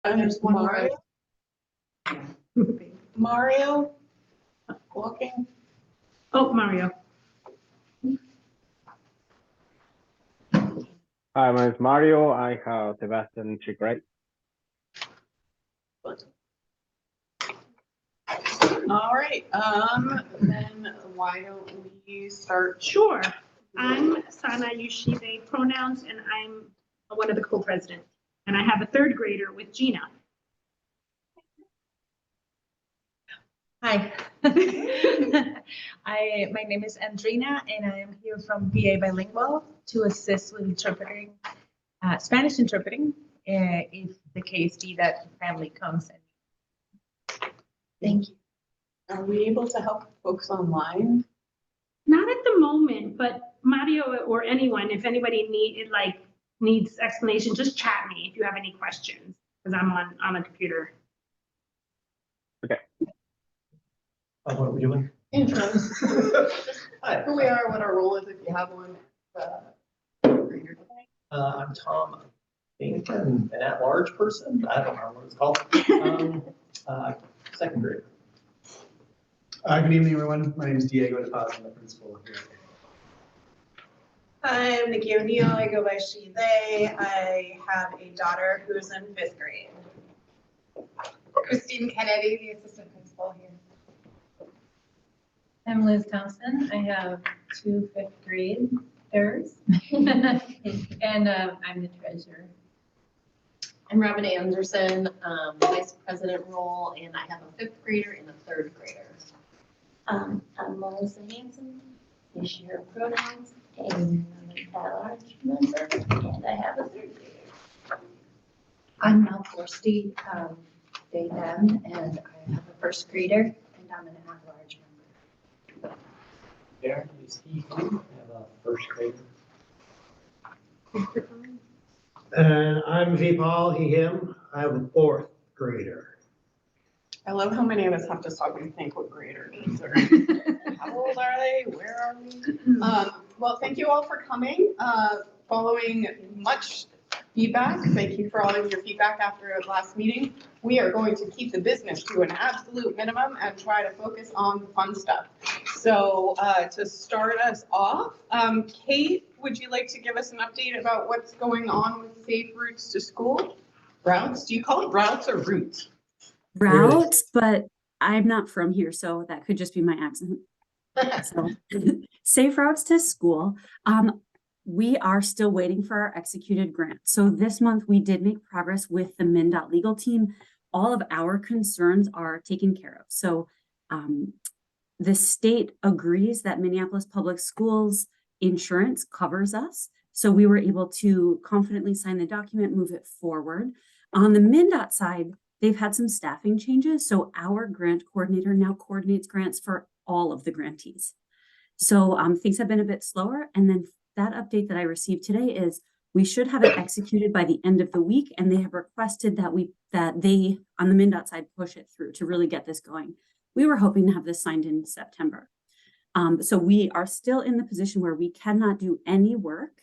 And there's one more. Mario walking. Oh, Mario. Hi, my name is Mario. I have Sebastian Chigray. All right, then why don't we start? Sure. I'm Sana, you, she, they pronouns, and I'm one of the co-presidents. And I have a third grader with Gina. Hi, my name is Andrina, and I am here from PA Bilingual to assist with interpreting, Spanish interpreting, if the case be that the family comes in. Thank you. Are we able to help folks online? Not at the moment, but Mario or anyone, if anybody needs explanation, just chat me if you have any questions, because I'm on a computer. Okay. What are we doing? Intros. Hi, Who we are, what our role is, if you have one. I'm Tom. I think I'm an at-large person. I don't know what it's called. Second grade. Good evening, everyone. My name is Diego De Paz. I'm the principal here. I'm Nikki O'Neill. I go by she, they. I have a daughter who's in 5th grade. Christine Kennedy, the assistant principal here. I'm Liz Thompson. I have 2 5th graders, and I'm the treasurer. I'm Robin Anderson, vice president role, and I have a 5th grader and a 3rd grader. I'm Melissa Hanson, you share pronouns, and I'm an at-large member, and I have a 3rd grader. I'm Mel Forsty, they, them, and I have a 1st grader, and I'm an at-large member. Darren is he, who? I have a first grader. And I'm V. Paul, he, him. I have a 4th grader. I love how many of us have to stop and think what grader it is, or how old are they, where are we? Well, thank you all for coming. Following much feedback, thank you for all of your feedback after the last meeting. We are going to keep the business to an absolute minimum and try to focus on the fun stuff. So to start us off, Kate, would you like to give us an update about what's going on with Safe Routes to School? Routes? Do you call it routes or routes? Routes, but I'm not from here, so that could just be my accent. So, Safe Routes to School. We are still waiting for our executed grant. So this month we did make progress with the MnDOT legal team. All of our concerns are taken care of. So the state agrees that Minneapolis Public Schools insurance covers us. So we were able to confidently sign the document, move it forward. On the MnDOT side, they've had some staffing changes. So our grant coordinator now coordinates grants for all of the grantees. So things have been a bit slower. And then that update that I received today is we should have it executed by the end of the week. And they have requested that they, on the MnDOT side, push it through to really get this going. We were hoping to have this signed in September. So we are still in the position where we cannot do any work,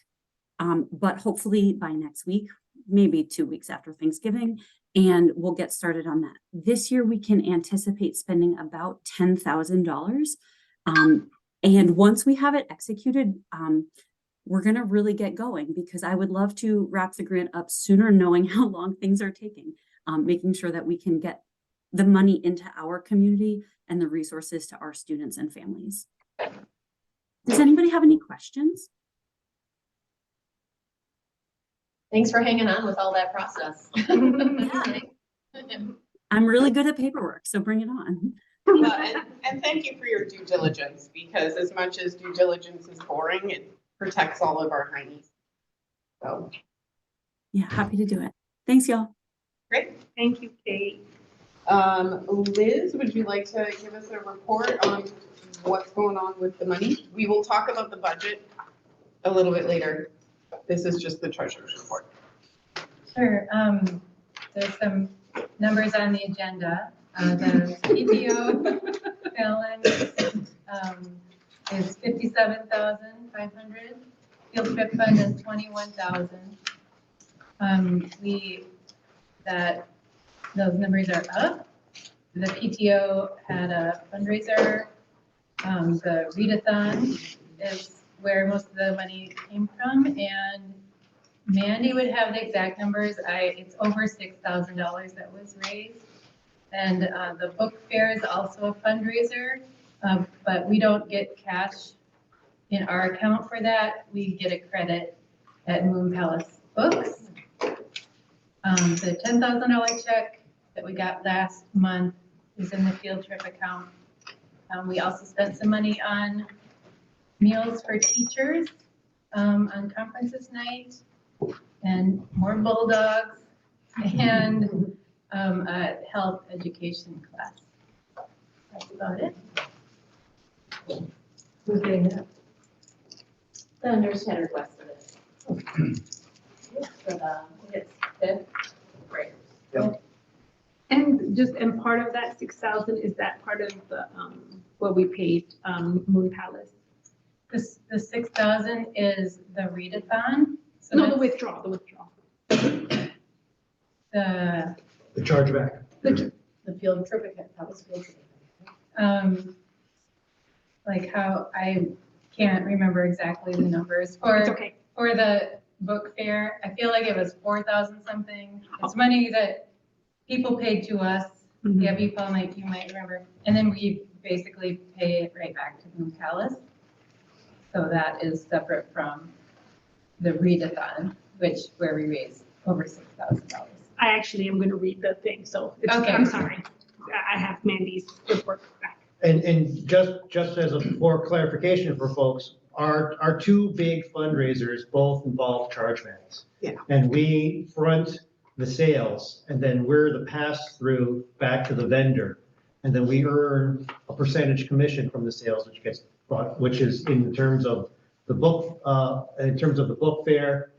but hopefully by next week, maybe 2 weeks after Thanksgiving, and we'll get started on that. This year, we can anticipate spending about $10,000. And once we have it executed, we're going to really get going because I would love to wrap the grant up sooner, knowing how long things are taking, making sure that we can get the money into our community and the resources to our students and families. Does anybody have any questions? Thanks for hanging on with all that process. I'm really good at paperwork, so bring it on. And thank you for your due diligence, because as much as due diligence is boring, it protects all of our heineys. So yeah, happy to do it. Thanks, y'all. Great. Thank you, Kate. Liz, would you like to give us a report on what's going on with the money? We will talk about the budget a little bit later. This is just the treasurer's report. Sure. There's some numbers on the agenda. The PTO balance is $57,500. Field trip fund is $21,000. That those numbers are up. The PTO had a fundraiser. The readathon is where most of the money came from, and Mandy would have the exact numbers. It's over $6,000 that was raised. And the book fair is also a fundraiser, but we don't get cash in our account for that. We get a credit at Moon Palace Books. The $10,000 check that we got last month is in the field trip account. We also spent some money on meals for teachers on conferences night, and more bulldogs, and a health education class. That's about it. Who's getting that? The understand requested it. For the, it's fifth graders. And part of that 6,000, is that part of the, what we paid, Moon Palace? The 6,000 is the readathon. So No, the that's withdrawal. the, The chargeback. The field trip, that was field trip. like how, I can't remember exactly the numbers It's for, okay. for the book fair. I feel like it was 4,000 something. It's money that people paid to us. Mhm. Yeah, you might remember. And then we basically pay it right back to Moon Palace. So that is separate from the readathon, where we raised over $6,000. I actually am going to read the thing, so Okay. I'm sorry. I have Mandy's report back. And just as a for clarification for folks, our two big fundraisers both involve chargebacks. Yeah. And we front the sales, and then we're the pass-through back to the vendor. And then we earn a percentage commission from the sales, which gets brought, which is in terms of the book, fair,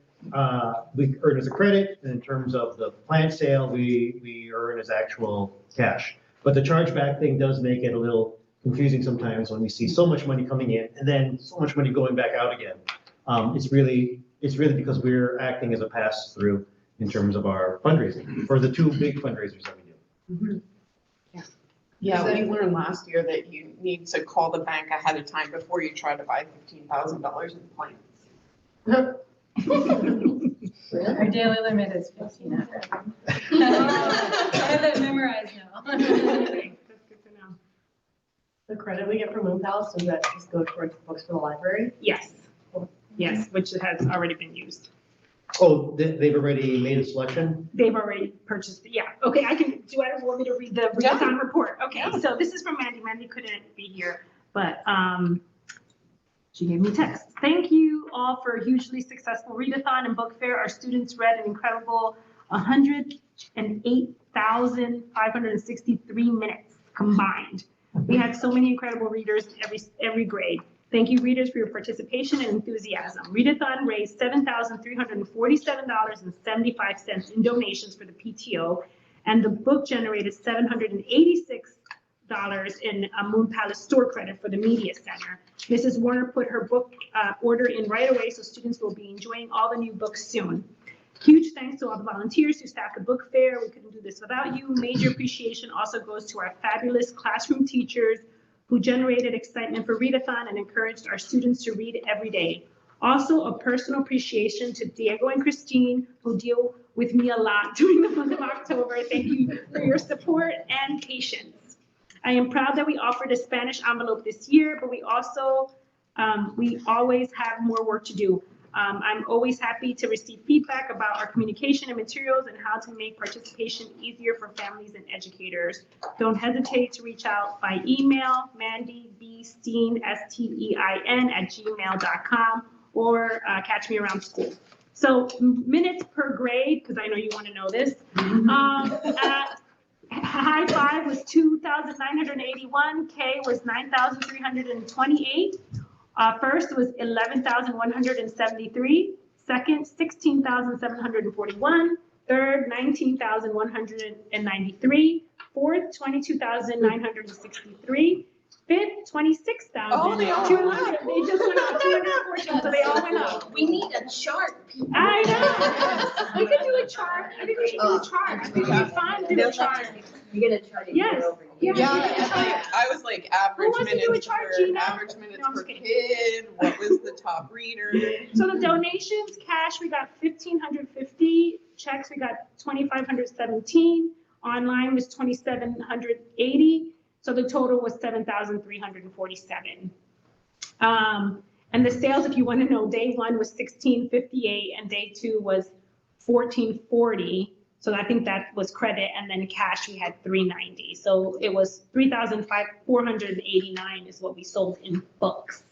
we earn as a credit, and in terms of the plant sale, we earn as actual cash. But the chargeback thing does make it a little confusing sometimes when we see so much money coming in and then so much money going back out again. It's really because we're acting as a pass-through in terms of our fundraising for the two big fundraisers that we do. Yeah, we learned last year that you need to call the bank ahead of time before you try to buy $15,000 in plants. Our daily limit is 1,500. I have that memorized now. Okay, that's good to know. The credit we get from Moon Palace, does that just go towards books for the library? Yes. Yes, which has already been used. Oh, they've already made a selection? They've already purchased it. Yeah. Okay, I want me to read the readathon report? Okay, so this is from Mandy. Mandy couldn't be here, but she gave me text. Thank you all for a hugely successful readathon and book fair. Our students read an incredible 108,563 minutes combined. We had so many incredible readers every grade. Thank you, readers, for your participation and enthusiasm. Readathon raised $7,347.75 in donations for the PTO, and the book generated $786 in Moon Palace store credit for the Media Center. Mrs. Warner put her book order in right away, so students will be enjoying all the new books soon. Huge thanks to all the volunteers who staffed the book fair. We couldn't do this without you. Major appreciation also goes to our fabulous classroom teachers who generated excitement for readathon and encouraged our students to read every day. Also, a personal appreciation to Diego and Christine, who deal with me a lot during the month of October. Thank you for your support and patience. I am proud that we offered a Spanish envelope this year, but we always have more work to do. I'm always happy to receive feedback about our communication and materials and how to make participation easier for families and educators. Don't hesitate to reach out by email, mandybstein, STEIN@gmail.com, or catch me around school. So minutes per grade, because I know you want to know this. High five was 2,981, K was 9,328. First was 11,173, second, 16,741, third, 19,193, fourth, 22,963, Fifth, 26,000. Oh, they all went up. They just went up 214, so they all went up. We need a chart, people. I know. We could do a chart. I think we should do a chart. I think it'd be fun to do a chart. You're gonna try to do Yes. it over here. Yeah, I was like average wants to do a minutes chart, per, Gina? average minutes No, I'm per just kidding. kid, what was the top reader? So the donations, cash, we got 1,550. Checks, we got 2,517. Online was 2,780. So the total was 7,347. And the sales, if you want to know, day one was 1,658 and day two was 1,440. So I think that was credit, and then cash, we had 390. So it was 3,489 is what we sold in books.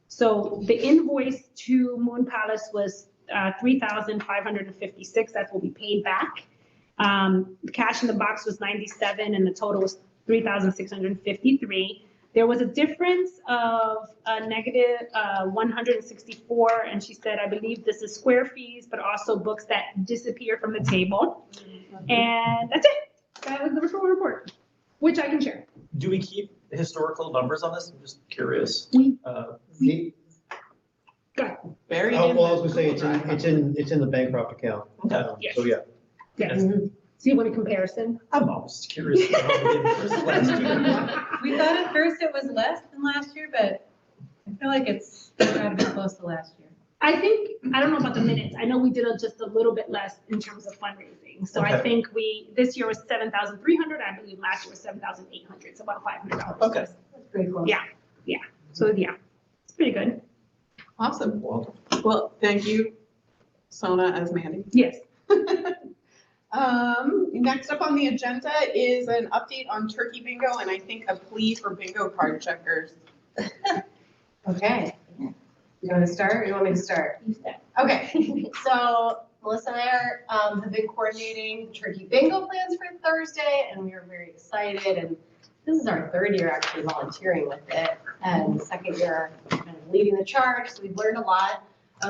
So the invoice to Moon Palace was 3,556. That's what we paid back. The cash in the box was 97, and the total was 3,653. There was a difference of a negative 164, and she said, I believe this is square fees, but also books that disappear from the table. And that's it. That was the referral report, which I can share. Do we keep historical numbers on this? I'm just curious. Buried Oh, in well, I was the gonna say, Google it's in the Bancroft account. Okay. Yes. So, yeah. Yes. So you want a comparison? I'm always curious. About how we did versus last year. We thought at first it was less than last year, but I feel like it's gotta be close to last year. I think, I don't know about the minutes. I know we did just a little bit less in terms of fundraising. So I Okay. think this year was 7,300. I believe last year was 7,800. So about $500. Okay. That's pretty close. Yeah. So yeah, it's pretty good. Awesome. Well, thank you, Sona as Mandy. Yes. Next up on the agenda is an update on turkey bingo and I think a plea for bingo card checkers. Okay. You want to start or you want me to start? You start. Okay, so Melissa and I have been coordinating turkey bingo plans for Thursday, and we are very excited. And this is our third year actually volunteering with it, and the second year kind of leading the charge. So we've learned a lot.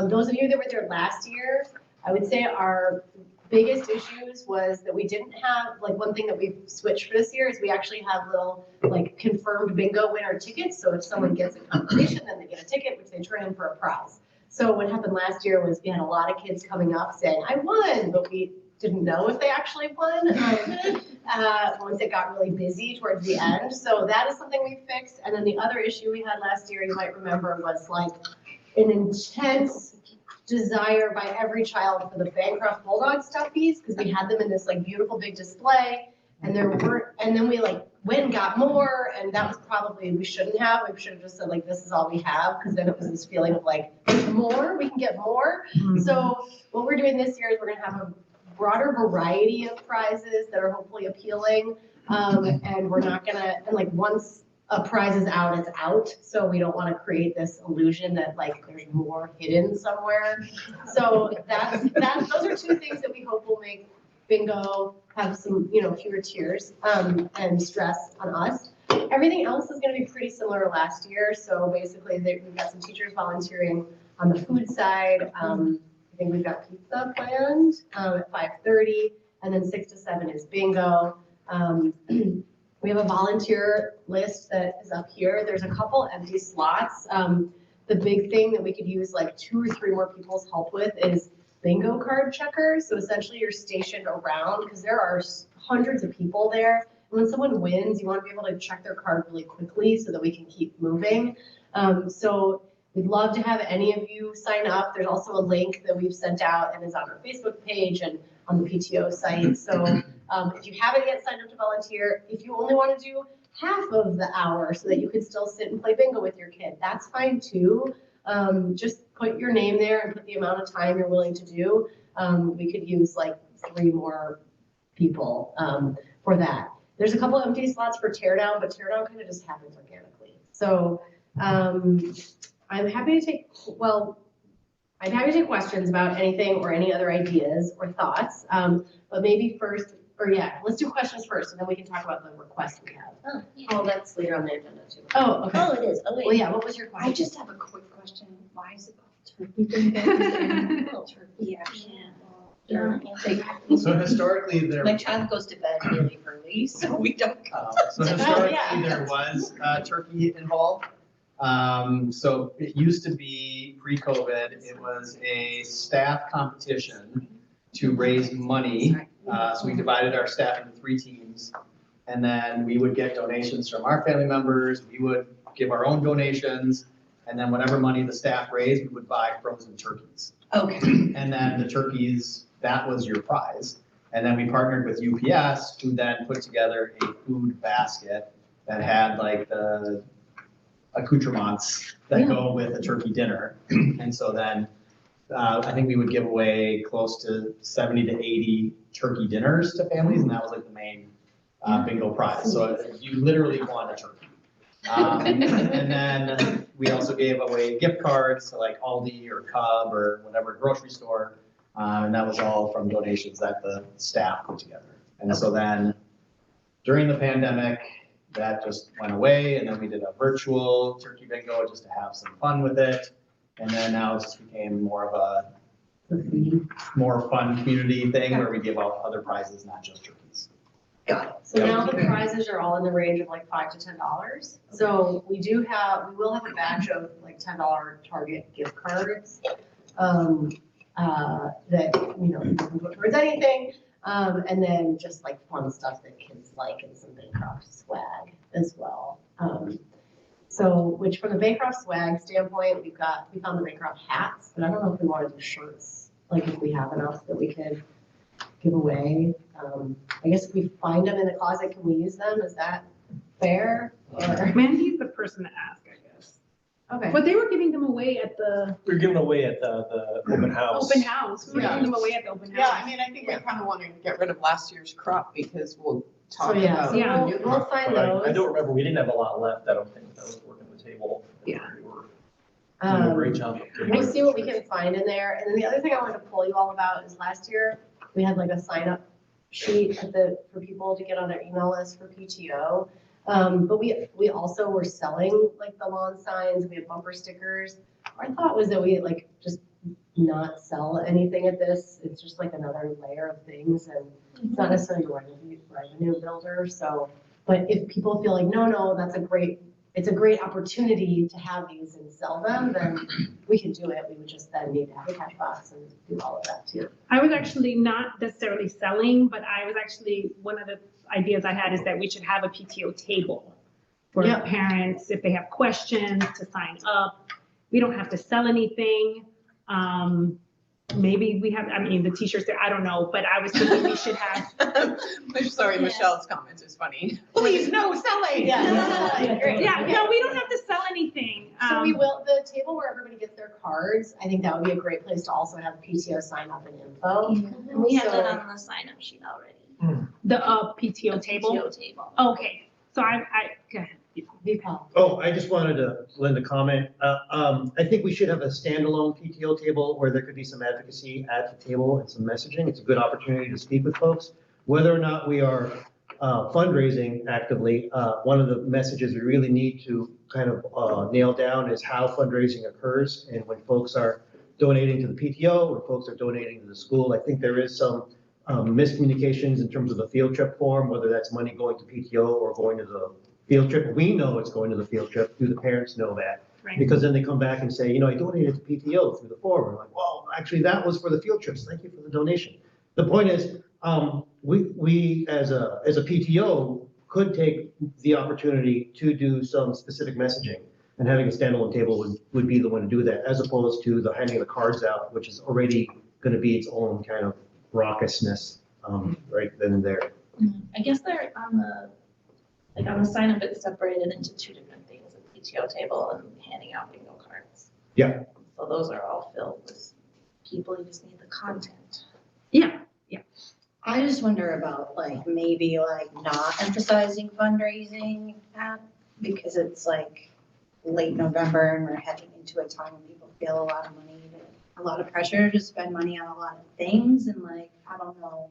Those of you that were there last year, I would say our biggest issues was that we didn't have, like, one thing that we've switched for this year is we actually have little, like, confirmed bingo winner tickets. So if someone gets a confirmation, then they get a ticket, which they turn in for a prize. So what happened last year was we had a lot of kids coming up saying, I won, but we didn't know if they actually won once it got really busy towards the end. So that is something we fixed. And then the other issue we had last year, you might remember, was like an intense desire by every child for the Bancroft Bulldog stuffies, because we had them in this like beautiful big display, and then we like went and got more, and that was probably, we shouldn't have just said like, this is all we have, because then it was this feeling of like, more, we can get more. So what we're doing this year is we're gonna have a broader variety of prizes that are hopefully appealing, and we're not gonna, and like once a prize is out, it's out. So we don't want to create this illusion that like there's more hidden somewhere. So those are two things that we hope will make bingo have some, fewer tears and stress on us. Everything else is going to be pretty similar to last year. So basically we've got some teachers volunteering on the food side. I think we've got pizza planned at 5:30, and then 6 to 7 is bingo. We have a volunteer list that is up here. There's a couple empty slots. The big thing that we could use like 2 or 3 more people's help with is bingo card checkers. So essentially you're stationed around, because there are hundreds of people there. And when someone wins, you want to be able to check their card really quickly so that we can keep moving. So we'd love to have any of you sign up. There's also a link that we've sent out and is on our Facebook page and on the PTO site. So if you haven't yet signed up to volunteer, if you only want to do half of the hour so that you can still sit and play bingo with your kid, that's fine too. Just put your name there and put the amount of time you're willing to do. We could use like 3 more people for that. There's a couple empty slots for teardown, but teardown kind of just happens organically. So I'm happy to take questions about anything or any other ideas or thoughts. But maybe first, let's do questions first, and then we can talk about the requests we have. Oh, that's later on the agenda too. Oh, it is. Oh, Well, yeah, what was your question? I just have a quick question. Why is it called turkey bingo? Turkey action. Yeah. So historically, there. My child goes to bed really early family, so we don't go. So historically, there was turkey involved. So it used to be pre-COVID, it was a staff competition to raise money. So we divided our staff into 3 teams. And then we would get donations from our family members. We would give our own donations. And then whatever money the staff raised, we would buy frozen turkeys. Okay. And then the turkeys, that was your prize. And then we partnered with UPS, who then put together a food basket that had like the accoutrements that go with a turkey dinner. And so then I think we would give away close to 70 to 80 turkey dinners to families, and that was like the main bingo prize. So you literally won a turkey. And then we also gave away gift cards to like Aldi or Cub or whatever grocery store. And that was all from donations that the staff put together. And so then during the pandemic, that just went away. And then we did a virtual turkey bingo just to have some fun with it. And then now it's just became more of a more fun community thing where we give out other prizes, not just turkeys. Got it. So now the prizes are all in the range of like $5 to $10. So we will have a batch of like $10 Target gift cards. That, you know, you can put towards anything. And then just like fun stuff that kids like and some Bancroft swag as well. So, which from the Bancroft swag standpoint, we found the Bancroft hats, but I don't know if we want to do shirts, like if we have enough that we could give away. I guess if we find them in the closet, can we use them? Is that fair? Or, Mandy's the person to ask, I guess. okay. But they were giving them away at the We were giving away at the open house. open house. We were Yeah. giving them away at the open house. Yeah, I mean, I think we kind of want to get rid of last year's crop because we'll talk So, yeah, about. so Yeah. we'll find But I those. don't remember, we didn't have a lot left. I don't think that was working the table. Yeah. We were doing a great Um, job. We'll see what we can find in there. And then the other thing I wanted to pull you all about is last year, we had like a sign up sheet for people to get on their email list for PTO. But we also were selling like the lawn signs, we had bumper stickers. Our thought was that we like just not sell anything at this. It's just like another layer of things and it's not necessarily a revenue builder. So, but if people feel like, no, it's a great opportunity to have these and sell them, then we can do it. We would just then need to have a cash box and do all of that too. I was actually not necessarily selling, but I was actually, one of the ideas I had is that we should have a PTO table for Yeah. parents, if they have questions, to sign up. We don't have to sell anything. Maybe we have, I mean, the t-shirts there, I don't know, but I was thinking we should have. I'm sorry, Michelle's comment is funny. Please, no selling. Yeah, great. Yeah, no, we don't have to sell anything. So we will, the table where everybody gets their cards, I think that would be a great place to also have PTO sign up and info. And we have So- that on the sign-up sheet already. The PTO table. PTO table. Okay, so go ahead. Vical. Oh, I just wanted to lend a comment. I think we should have a standalone PTO table where there could be some advocacy at the table and some messaging. It's a good opportunity to speak with folks. Whether or not we are fundraising actively, one of the messages we really need to kind of nail down is how fundraising occurs. And when folks are donating to the PTO, when folks are donating to the school, I think there is some miscommunications in terms of the field trip form, whether that's money going to PTO or going to the field trip. We know it's going to the field trip. Do the parents know that? Right. Because then they come back and say, I donated to PTO through the form. We're like, well, actually, that was for the field trips. Thank you for the donation. The point is, we as a PTO could take the opportunity to do some specific messaging, and having a standalone table would be the one to do that, as opposed to the handing the cards out, which is already going to be its own kind of raucousness right then and there. I guess they're on the sign up, it's separated into 2 different things, a PTO table and handing out bingo cards. Yeah. So those are all filled with people, you just need the content. Yeah, I just wonder about like maybe like not emphasizing fundraising because it's like late November and we're heading into a time when people feel a lot of money, a lot of pressure to spend money on a lot of things, and like I don't know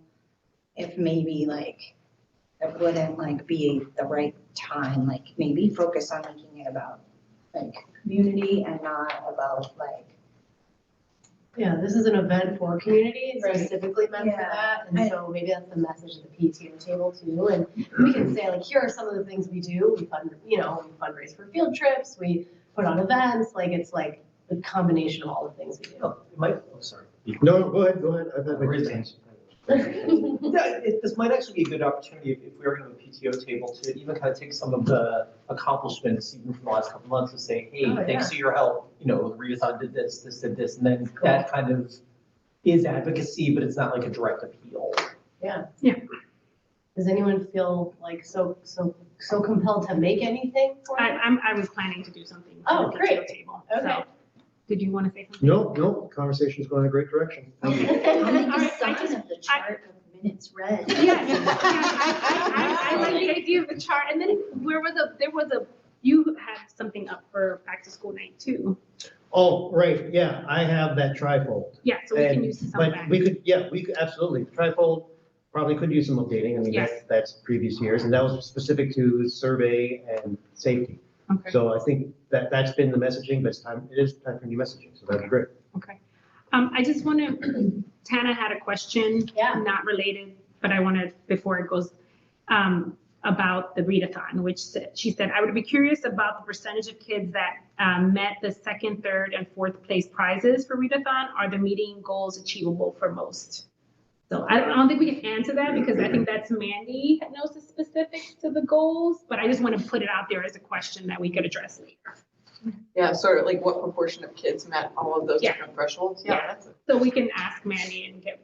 if maybe like it wouldn't like be the right time, like maybe focus on making it about like community and not about like Yeah, this is an event for community, it's Right. specifically meant for Yeah. that, and so maybe that's the message of the PTO table too, and we can say like, here are some of the things we do, we fundraise for field trips, we put on events, like, it's like the combination of all the things we do. Oh, it might, oh, sorry. No, go ahead. I thought Raise we your did. Yeah, this might actually be a good opportunity if we were gonna have a PTO table to even kind of take some of the accomplishments even from the last couple months and say, hey, Oh, thanks to your help, readathon did this did this, and then that kind of is advocacy, but it's not like a direct appeal. Yeah. Yeah. Does anyone feel like so compelled to make anything for it? I was planning to do something. for Oh, the great. PTO table. Okay. So, did you want to say something? No, conversation's going in a great direction. I'll make Alright, a I sign just- of the chart of minutes read. I like the idea of the chart, and then you had something up for back to school night too. Oh, right, yeah, I have that trifold. Yeah, so we can And- use some of But that. we could absolutely, trifold probably could use some updating. I mean, Yes. that's previous years, and that was specific to survey and safety. Okay, So I think that's been the messaging, but it is time for new messaging, so that'd be great. okay. I just want to, Tana had a question. Yeah. Not related, but I wanted, before it goes, about the readathon, she said, I would be curious about the percentage of kids that met the second, third, and fourth place prizes for readathon. Are the meeting goals achievable for most? So I don't think we can answer that because I think that's Mandy that knows the specifics to the goals, but I just want to put it out there as a question that we could address later. Yeah, sort of like what proportion of kids met all of those Yeah. different thresholds? Yeah. Yeah, that's So we can ask Mandy and get,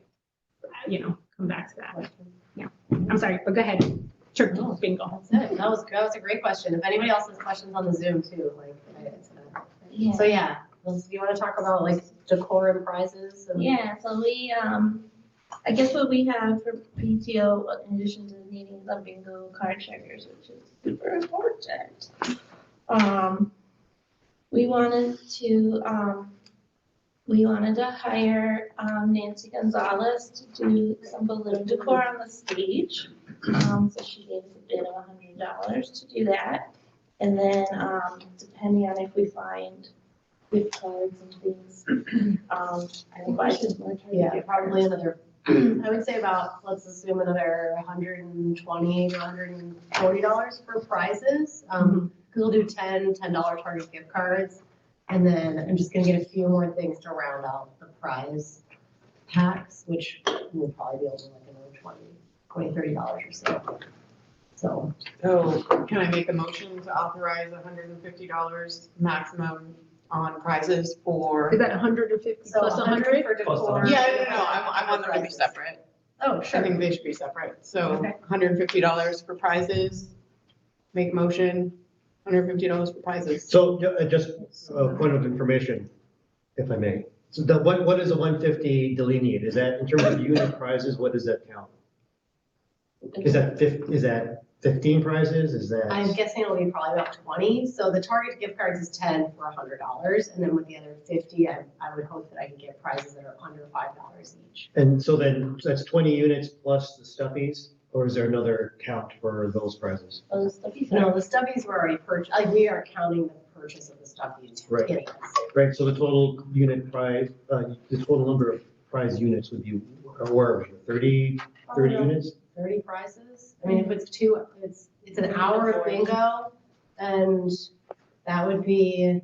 come back to that. Yeah, I'm sorry, but go ahead. Turkey bingo. That's it. That was a great question. If anybody else has questions on the Zoom too, like, Yeah. so yeah, do you want to talk about like decor and prizes? And- Yeah, so we, I guess what we have for PTO, in addition to needing the bingo card checkers, which is super important. We wanted to hire Nancy Gonzalez to do some balloon decor on the stage. So she gave us a bid of $100 to do that. And then, depending on if we find gift cards and things, we'll buy some more. Yeah, probably another, I would say about, let's assume another $120 to $140 for prizes. Cause we'll do $10 Target gift cards. And then I'm just gonna get a few more things to round out the prize packs, which we'll probably be able to like another $20, $30 or so. So, So can I make a motion to authorize $150 maximum on prizes for? Is that 150 so plus 100 100? for Plus decor. Yeah, no, I want them to be separate. Oh, I sure. think they should be separate. So Okay. $150 for prizes. Make motion, $150 for prizes. So just a point of information, if I may. So what is a 150 delineate? Is that in terms of unit prizes, what does that count? Is that 15 prizes? Is that? I'm guessing it'll be probably about 20. So the Target gift cards is 10 for $100. And then with the other 50, I would hope that I can get prizes that are under $5 each. And so then that's 20 units plus the stuffies, or is there another count for those prizes? Oh, the stuff you No, the stuffies were already purchased. Like we are counting the purchase of the stuffies. Right. Getting us. Right, so the total unit prize, the total number of prize units would be, or 30 units? 30 prizes. I mean, if it's it's an hour of bingo and that would be,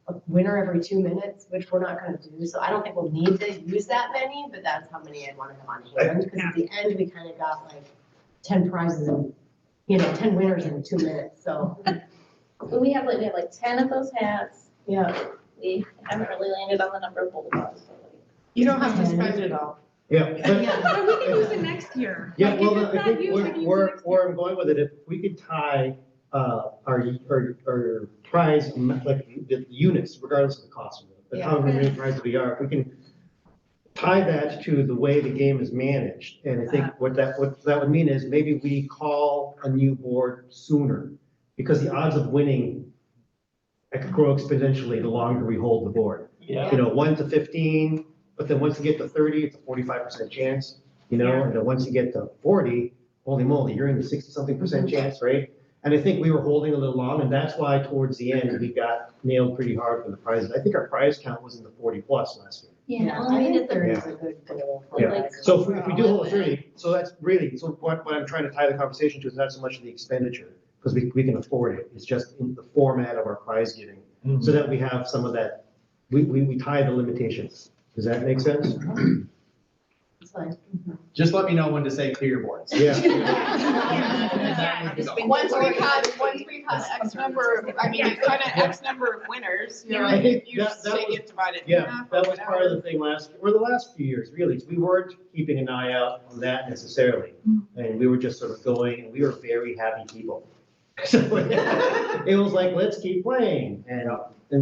a winner every 2 minutes, which we're not gonna do. So I don't think we'll need to use that many, but that's how many I'd want to have on hand. Because at the end, we kind of got like 10 prizes and, 10 winners in 2 minutes. So, We have like 10 of those hats. yeah. We haven't really landed on the number of bulldogs. You don't have to spend it all. Yeah. But we can use it next year. Yeah, Like, if well, it's I not think used, we can use it where next year. I'm going with it, if we could tie our prize, like the units, regardless of the cost of it, but how many prizes we are, if we can tie that to the way the game is managed. And I think what that would mean is maybe we call a new board sooner, because the odds of winning grow exponentially the longer we hold the board. Yeah. 1 to 15, but then once you get to 30, it's a 45% chance, and then once you get to 40, holy moly, you're in the 60-something% chance, right? And I think we were holding a little long, and that's why towards the end, we got nailed pretty hard for the prizes. I think our prize count was in the 40+ last year. Yeah, well, I think there the, is a good goal. for Yeah. like So if we do hold a overall. 30, so that's really, so what I'm trying to tie the conversation to is not so much the expenditure, because we can afford it. It's just in the format of our prize giving, so that we have some of that, we tie the limitations. Does that make sense? It's fine. Just let me know when to say clear your boards. Yeah. Once we've had X number, I mean, kind of X number of winners, you know, I think you that- just that say was- get divided in Yeah, half or that was part of whatever. the thing last, or the last few years, really, is we weren't keeping an eye out on that necessarily. And we were just sort of going, and we were very happy people. So it was like, let's keep playing, and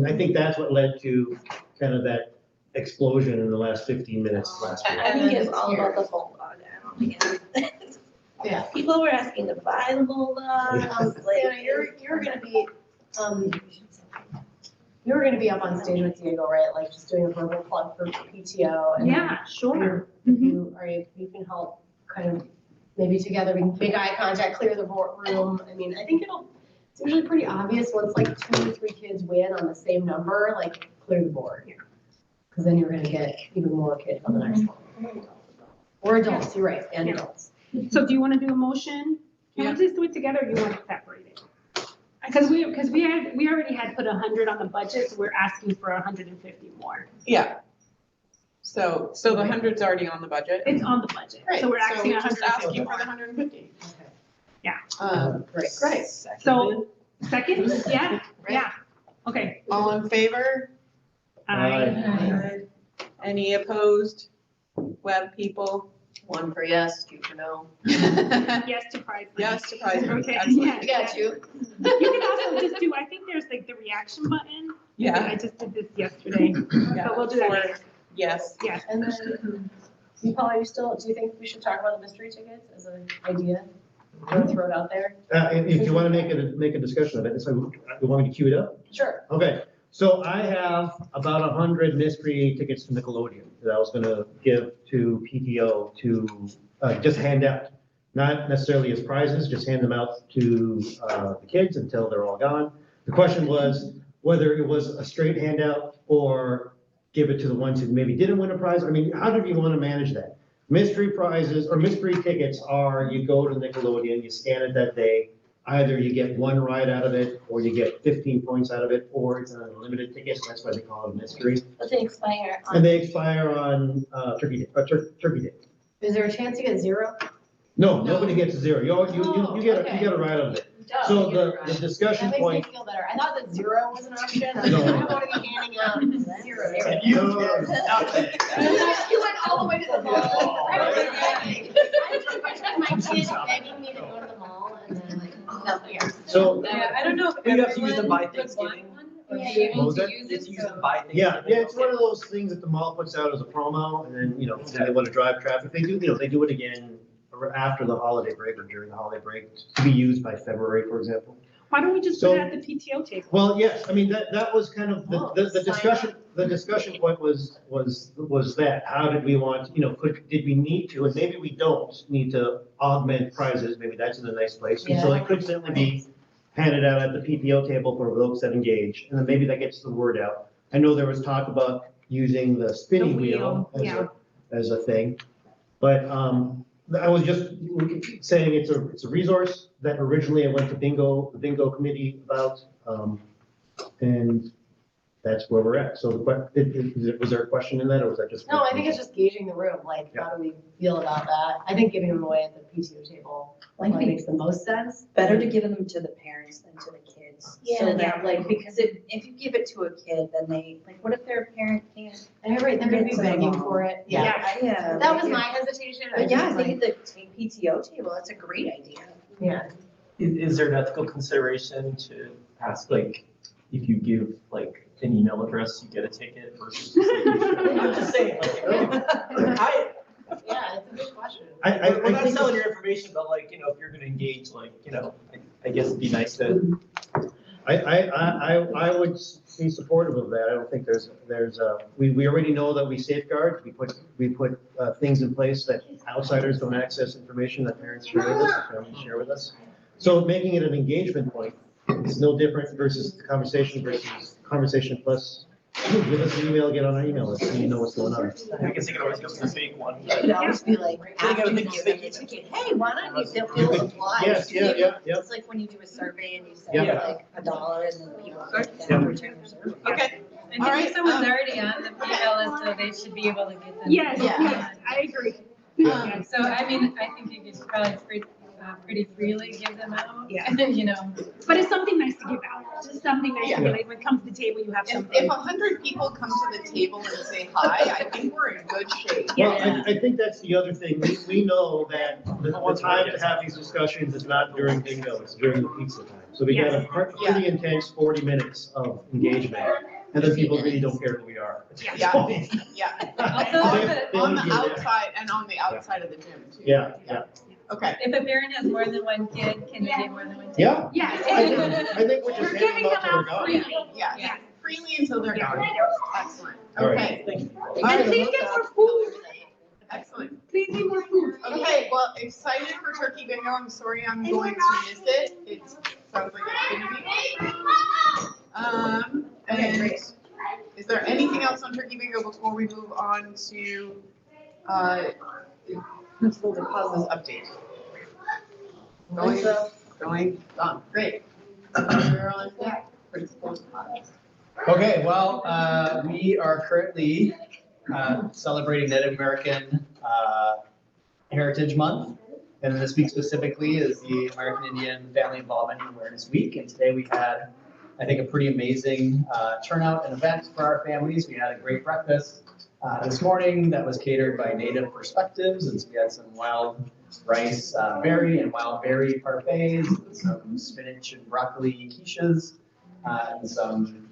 I think that's what led to kind of that explosion in the last 15 minutes last year. I think it's all about the bulldog. I don't think it's. Yeah. People were asking to buy the bulldog. Santa, you're gonna be, you were gonna be up on stage with Diego, right? Like just doing a verbal plug for PTO and. Yeah, sure. If you are, if you can help kind of, maybe together, we can big eye contact, clear the room. I mean, I think it's usually pretty obvious once like 2 or 3 kids win on the same number, like clear the board. Cause then you're gonna get even more kids on the next one. Or adults, you're right, and Yeah. adults. So do you want to do a motion? Can we just do it together or do you want to separate it? Because we already had put 100 on the budget, so we're asking for 150 more. Yeah. So the 100's already on the budget. It's on the budget, Great, so we're asking we're just 150 asking for more. the 150. Okay. Yeah. Great. So, second, yeah, yeah, okay. All in favor? Aye. Any opposed? Web people? 1 for yes, 2 for no. Yes to prize. money. Yes to prize money. Okay, Excellent. yeah, I got you. You can also just do, I think there's like the reaction button. Yeah. I just did this yesterday, Yeah, so we'll do that for- later. Yes. Yeah. And then, Paul, do you think we should talk about the mystery tickets as an idea? You want to throw it out there? If you want to make a discussion of it, so you want me to cue it up? Sure. Okay, so I have about 100 mystery tickets to Nickelodeon that I was gonna give to PTO to just hand out. Not necessarily as prizes, just hand them out to the kids until they're all gone. The question was whether it was a straight handout or give it to the ones who maybe didn't win a prize. I mean, how did you want to manage that? Mystery prizes or mystery tickets are, you go to Nickelodeon, you scan it that day. Either you get 1 ride out of it, or you get 15 points out of it, or it's an unlimited ticket, so that's why they call it a mystery. But they expire on. And they expire on Turkey Day. Is there a chance you get 0? No, nobody gets 0. You get okay. a ride out of it. Duh, So you get the it right. discussion That makes me point. feel better. I thought that 0 was an option. I No. don't want to be handing out 0. You get nothing. You went all the way to the mall. Oh, I was right. begging. I took my kid begging me to go to the mall and then like, nothing. So, Yeah, I don't know if You have to use them by everyone would want Thanksgiving. one, or be Yeah. What able was to that? use It's it, used so. them by yeah, it's one of those things that the mall puts out as a promo, and then, they want to drive traffic. They do it again after the holiday break or during the holiday break to be used by February, for example. Why don't we just put So- it at the PTO table? Well, yes, I mean, that was kind of the discussion point was that, how did we want, did we need to, and maybe we don't need to augment prizes, maybe that's in a nice place. And so it could certainly be handed out at the PTO table for folks that engage, and then maybe that gets the word out. I know there was talk about using the spinning The wheel, wheel as a thing, but, I was just saying it's a resource that originally I went to the bingo committee about, and that's where we're at. So was there a question in that, or was that just? No, I think it's just gauging the room, like, how do we feel about that? I think giving them away at the PTO table Like, makes the most sense. better to give them to the parents than to the kids. So Yeah. that, like, because if you give it to a kid, then they, like, what if their parent can't? And you're right, they're gonna be begging for it. Yeah. Yeah. That was my hesitation. But yeah, I just think at the PTO table, that's a great idea. Yeah. Is there an ethical consideration to ask, like, if you give like an email address, you get a ticket versus just like, I'm just saying, Yeah, it's a good question. we're not think- selling your information, but like, if you're gonna engage, like, I guess it'd be nice to. I would be supportive of that. I don't think we already know that we safeguard, we put things in place that outsiders don't access information that parents share with us, that families share with us. So making it an engagement point is no different versus the conversation plus, give us an email, get on our email list, so you know what's going on. I guess you could always go for the fake one. You could always be like, Gotta go after with you the send the ticket, hey, why don't you, they'll apply. Yes, yeah. It's like when you do a survey and you say Yeah. like $1 and then people put down return their survey. Okay, And All if right, someone's already on the PTO list, so they should be able to get them. Yes, Yeah. yes, I agree. Um, So I mean, I think you could probably pretty freely give them out. Yeah. You know. But it's something nice to give out, just something nice to Yeah. give, like when it comes to the table, you have if something. 100 people come to the table and say hi, I think we're in good shape. Well, I think that's the other thing. We know that the time to have these discussions is not during bingo, it's during the pizza time. So we got a pretty intense 40 minutes of engagement, and then people really don't care who we are. Yeah. Yeah. Also, On if on the outside and on the outside of the gym too. Yeah. Okay. a parent has more than one kid, can they get more than one kid? Yeah. Yes. I think we're just We're handing giving them them out till they're out gone. freely. Yeah, Yeah. freely until they're gone. Excellent. All right. Okay. And please get more food. Excellent. Please get more food. Okay, well, excited for Turkey Bingo. I'm sorry I'm going to miss it. It sounds like it's gonna be. Okay, And great. is there anything else on Turkey Bingo before we move on to, principal deposits update? Going, done, great. We're on to principal deposits. Okay, well, we are currently celebrating Native American Heritage Month. And this week specifically is the American Indian Family Involvement and Awareness Week. And today we had, I think, a pretty amazing turnout and event for our families. We had a great breakfast this morning that was catered by Native Perspectives. And so we had some wild rice berry and wild berry parfaits, and some spinach and broccoli quiches, and some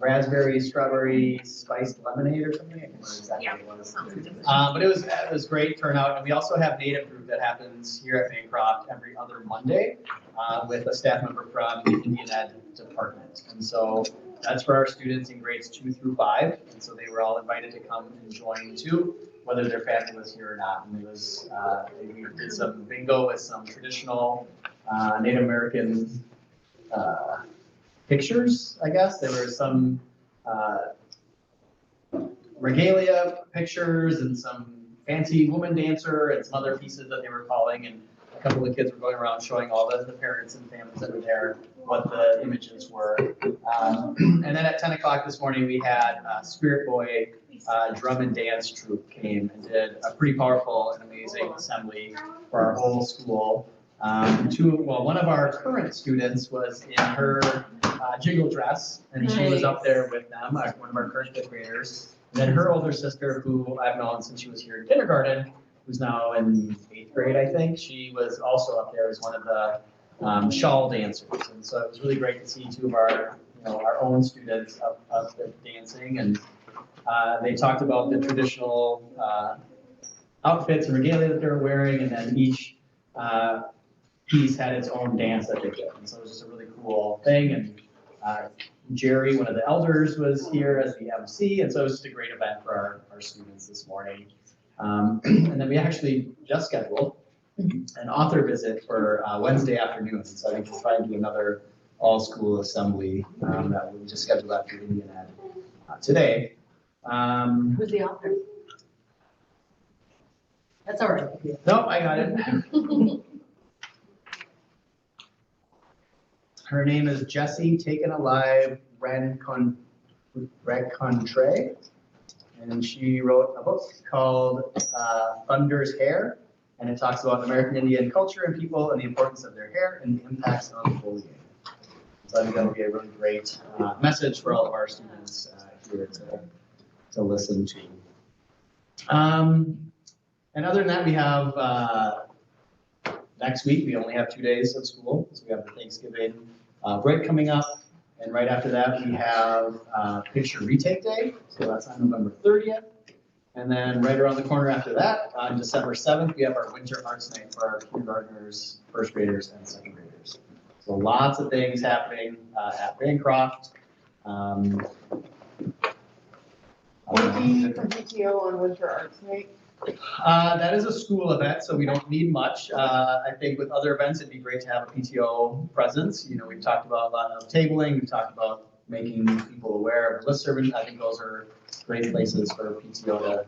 raspberry, strawberry spiced lemonade or something. I can't remember exactly what it was. But it was great turnout. And we also have Native Group that happens here at Bancroft every other Monday with a staff member from the Indian Ed department. And so that's for our students in grades 2 through 5. And so they were all invited to come and join too, whether their family was here or not. And it was, we did some bingo with some traditional Native American pictures, I guess. There were some regalia pictures and some fancy woman dancer and some other pieces that they were calling. And a couple of kids were going around showing all the parents and families that were there what the images were. And then at 10 o'clock this morning, we had Spirit Boy drum and dance troupe came and did a pretty powerful and amazing assembly for our whole school. One of our current students was in her jingle dress, and she was up there with them, one of our current fifth graders. And then her older sister, who I've known since she was here in kindergarten, who's now in 8th grade, I think, she was also up there as one of the shawl dancers. And so it was really great to see two of our, our own students up there dancing. And they talked about the traditional outfits and regalia that they were wearing, and then each piece had its own dance that they did. And so it was just a really cool thing. And Jerry, one of the elders, was here as the MC. And so it was just a great event for our students this morning. And then we actually just scheduled an author visit for Wednesday afternoon. So I think we'll try and do another all-school assembly that we just scheduled after Indian Ed today. Who's the author? That's all right. No, I got it. Her name is Jessie Taken Alive Rencontre, and she wrote a book called Thunder's Hair, and it talks about American Indian culture and people and the importance of their hair and the impacts of bullying. So I think that'll be a really great message for all of our students here to listen to. And other than that, we have next week, we only have 2 days of school, because we have the Thanksgiving break coming up. And right after that, we have Picture Retake Day, so that's on November 30th. And then right around the corner after that, on December 7th, we have our Winter Arts Night for our kindergartners, first graders, and second graders. So lots of things happening at Bancroft. What do you need from PTO on Winter Arts Night? That is a school event, so we don't need much. I think with other events, it'd be great to have a PTO presence. You know, we've talked about a lot of tabling, we've talked about making people aware of listserv. I think those are great places for PTO to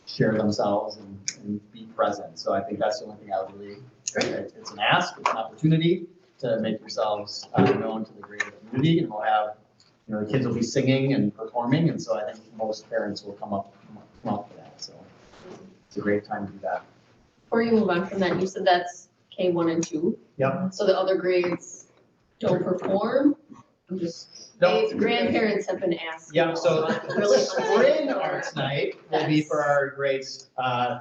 share themselves and be present. So I think that's the only thing I would really, it's an ask, it's an opportunity to make yourselves known to the greater community, and we'll have, you know, the kids will be singing and performing, and so I think most parents will come up for that, so it's a great time to do that. Before you move on from that, you said that's K1 and 2. Yep. So the other grades don't perform? I'm just, grandparents have been asking. Yeah, so Really spring arts night will be for our grades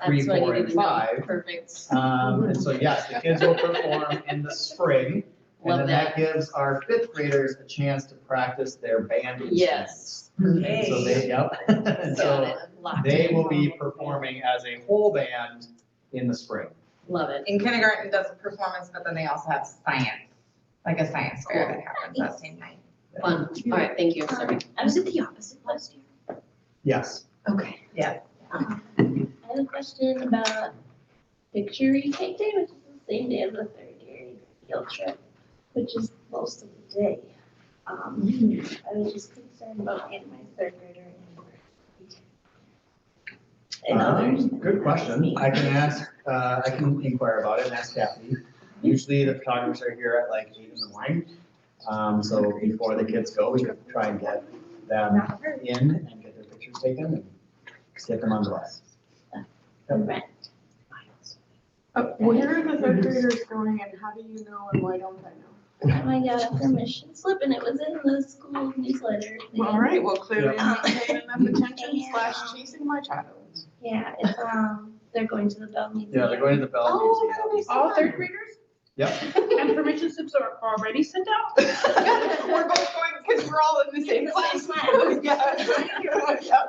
3, 4, and 5. Perfect. And so yes, the kids will perform in the spring. And Love then that gives our 5th graders a chance to practice their band instruments. Yes. And so they, yep. And so Locked they in. will be performing as a whole band in the spring. Love it. In kindergarten does a performance, but then they also have science, like a science fair that happens that same night. Fun. All right, thank you. Sorry. I was at the opposite last year. Yes. Okay. Yeah. I had a question about picture retake day, which is the same day as the 3rd grade field trip, which is most of the day. I was just concerned about getting my 3rd grader and others. Good question. I can ask, I can inquire about it and ask Kathy. Usually the photographers are here at like 8 in the morning. So before the kids go, we can try and get them in and get their pictures taken and get them on the bus. Right. Where are the 3rd graders going and how do you know and why don't I know? I got a permission slip and it was in the school newsletter. Well, all right, well, clearly Yeah. I'm paying enough attention / chasing my child. Yeah, it's, they're going to the Bell Museum. Yeah, they're going to the Bell Oh, Museum. that'll be so All fun. 3rd graders? Yep. And permission slips are already sent out? We're both going, because we're all in the same The class. same class. Yeah.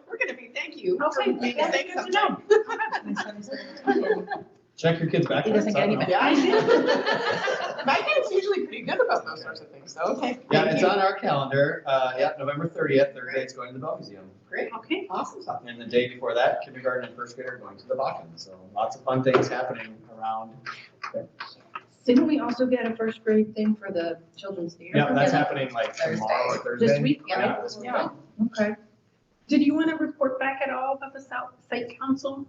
We're gonna be, thank you. Okay, for being that's saying good to something. know. Check your kids' backpacks. He doesn't get any I don't know. Yeah, I do. My kid's usually pretty good about those sorts of things, so, okay. Yeah, thank it's you. on our calendar. Yeah, November 30th, 3rd grade's going to the Bell Museum. Great, Okay. awesome stuff. And the day before that, kindergarten and 1st grade are going to the Bakken. So lots of fun things happening around there. Didn't we also get a 1st grade thing for the children's theater? Yeah, that's happening like tomorrow or Thursday. This week, Yeah, right? this week. Yeah. Okay. Did you want to report back at all about the site council?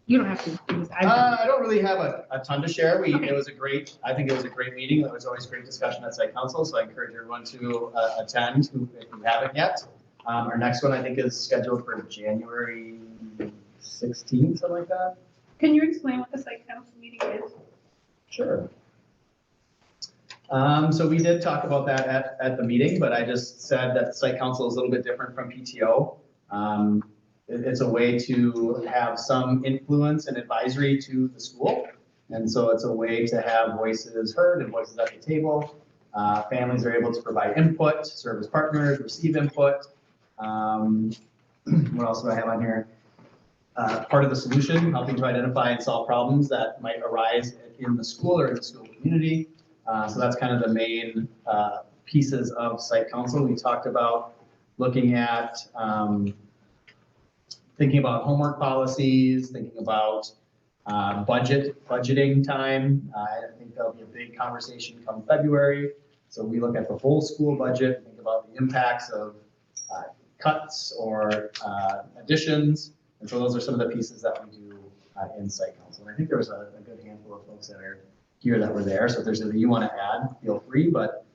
You don't have to. do this. I don't really have a ton to share. Okay. It was a great, I think it was a great meeting. There was always great discussion at site council, so I encourage everyone to attend if you haven't yet. Our next one, I think, is scheduled for January 16th, something like that. Can you explain what the site council meeting is? Sure. So we did talk about that at the meeting, but I just said that the site council is a little bit different from PTO. It's a way to have some influence and advisory to the school. And so it's a way to have voices heard and voices at the table. Families are able to provide input, serve as partners, receive input. What else do I have on here? Part of the solution, helping to identify and solve problems that might arise in the school or in the school community. So that's kind of the main pieces of site council. We talked about looking at thinking about homework policies, thinking about budgeting time. I think that'll be a big conversation come February. So we look at the whole school budget, think about the impacts of cuts or additions. And so those are some of the pieces that we do in site council. And I think there was a good handful of folks that are here that were there. So if there's anything you want to add, feel free. But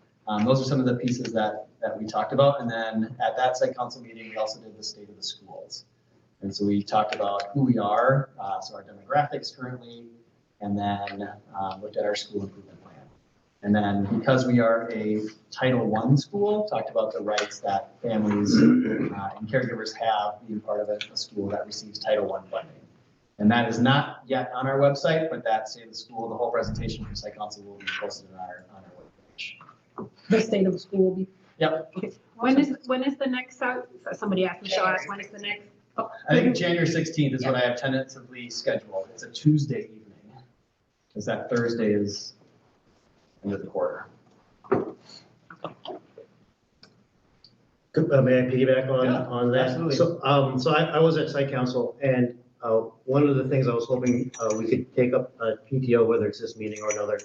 those are some of the pieces that we talked about. And then at that site council meeting, we also did the state of the schools. And so we talked about who we are, so our demographics currently, and then looked at our school improvement plan. And then because we are a Title I school, talked about the rights that families and caregivers have being part of a school that receives Title I funding. And that is not yet on our website, but that state of the school, the whole presentation from site council will be posted on our webpage. The state of the school will be. Yep. Okay. When is the next, somebody asked Michelle, asked when is the next? Oh, I think January 16th is what I have tentatively scheduled. It's a Tuesday evening, because that Thursday is end of the quarter. May I piggyback Yeah, on that? absolutely. So I was at site council, and one of the things I was hoping we could take up a PTO, whether it's this meeting or another.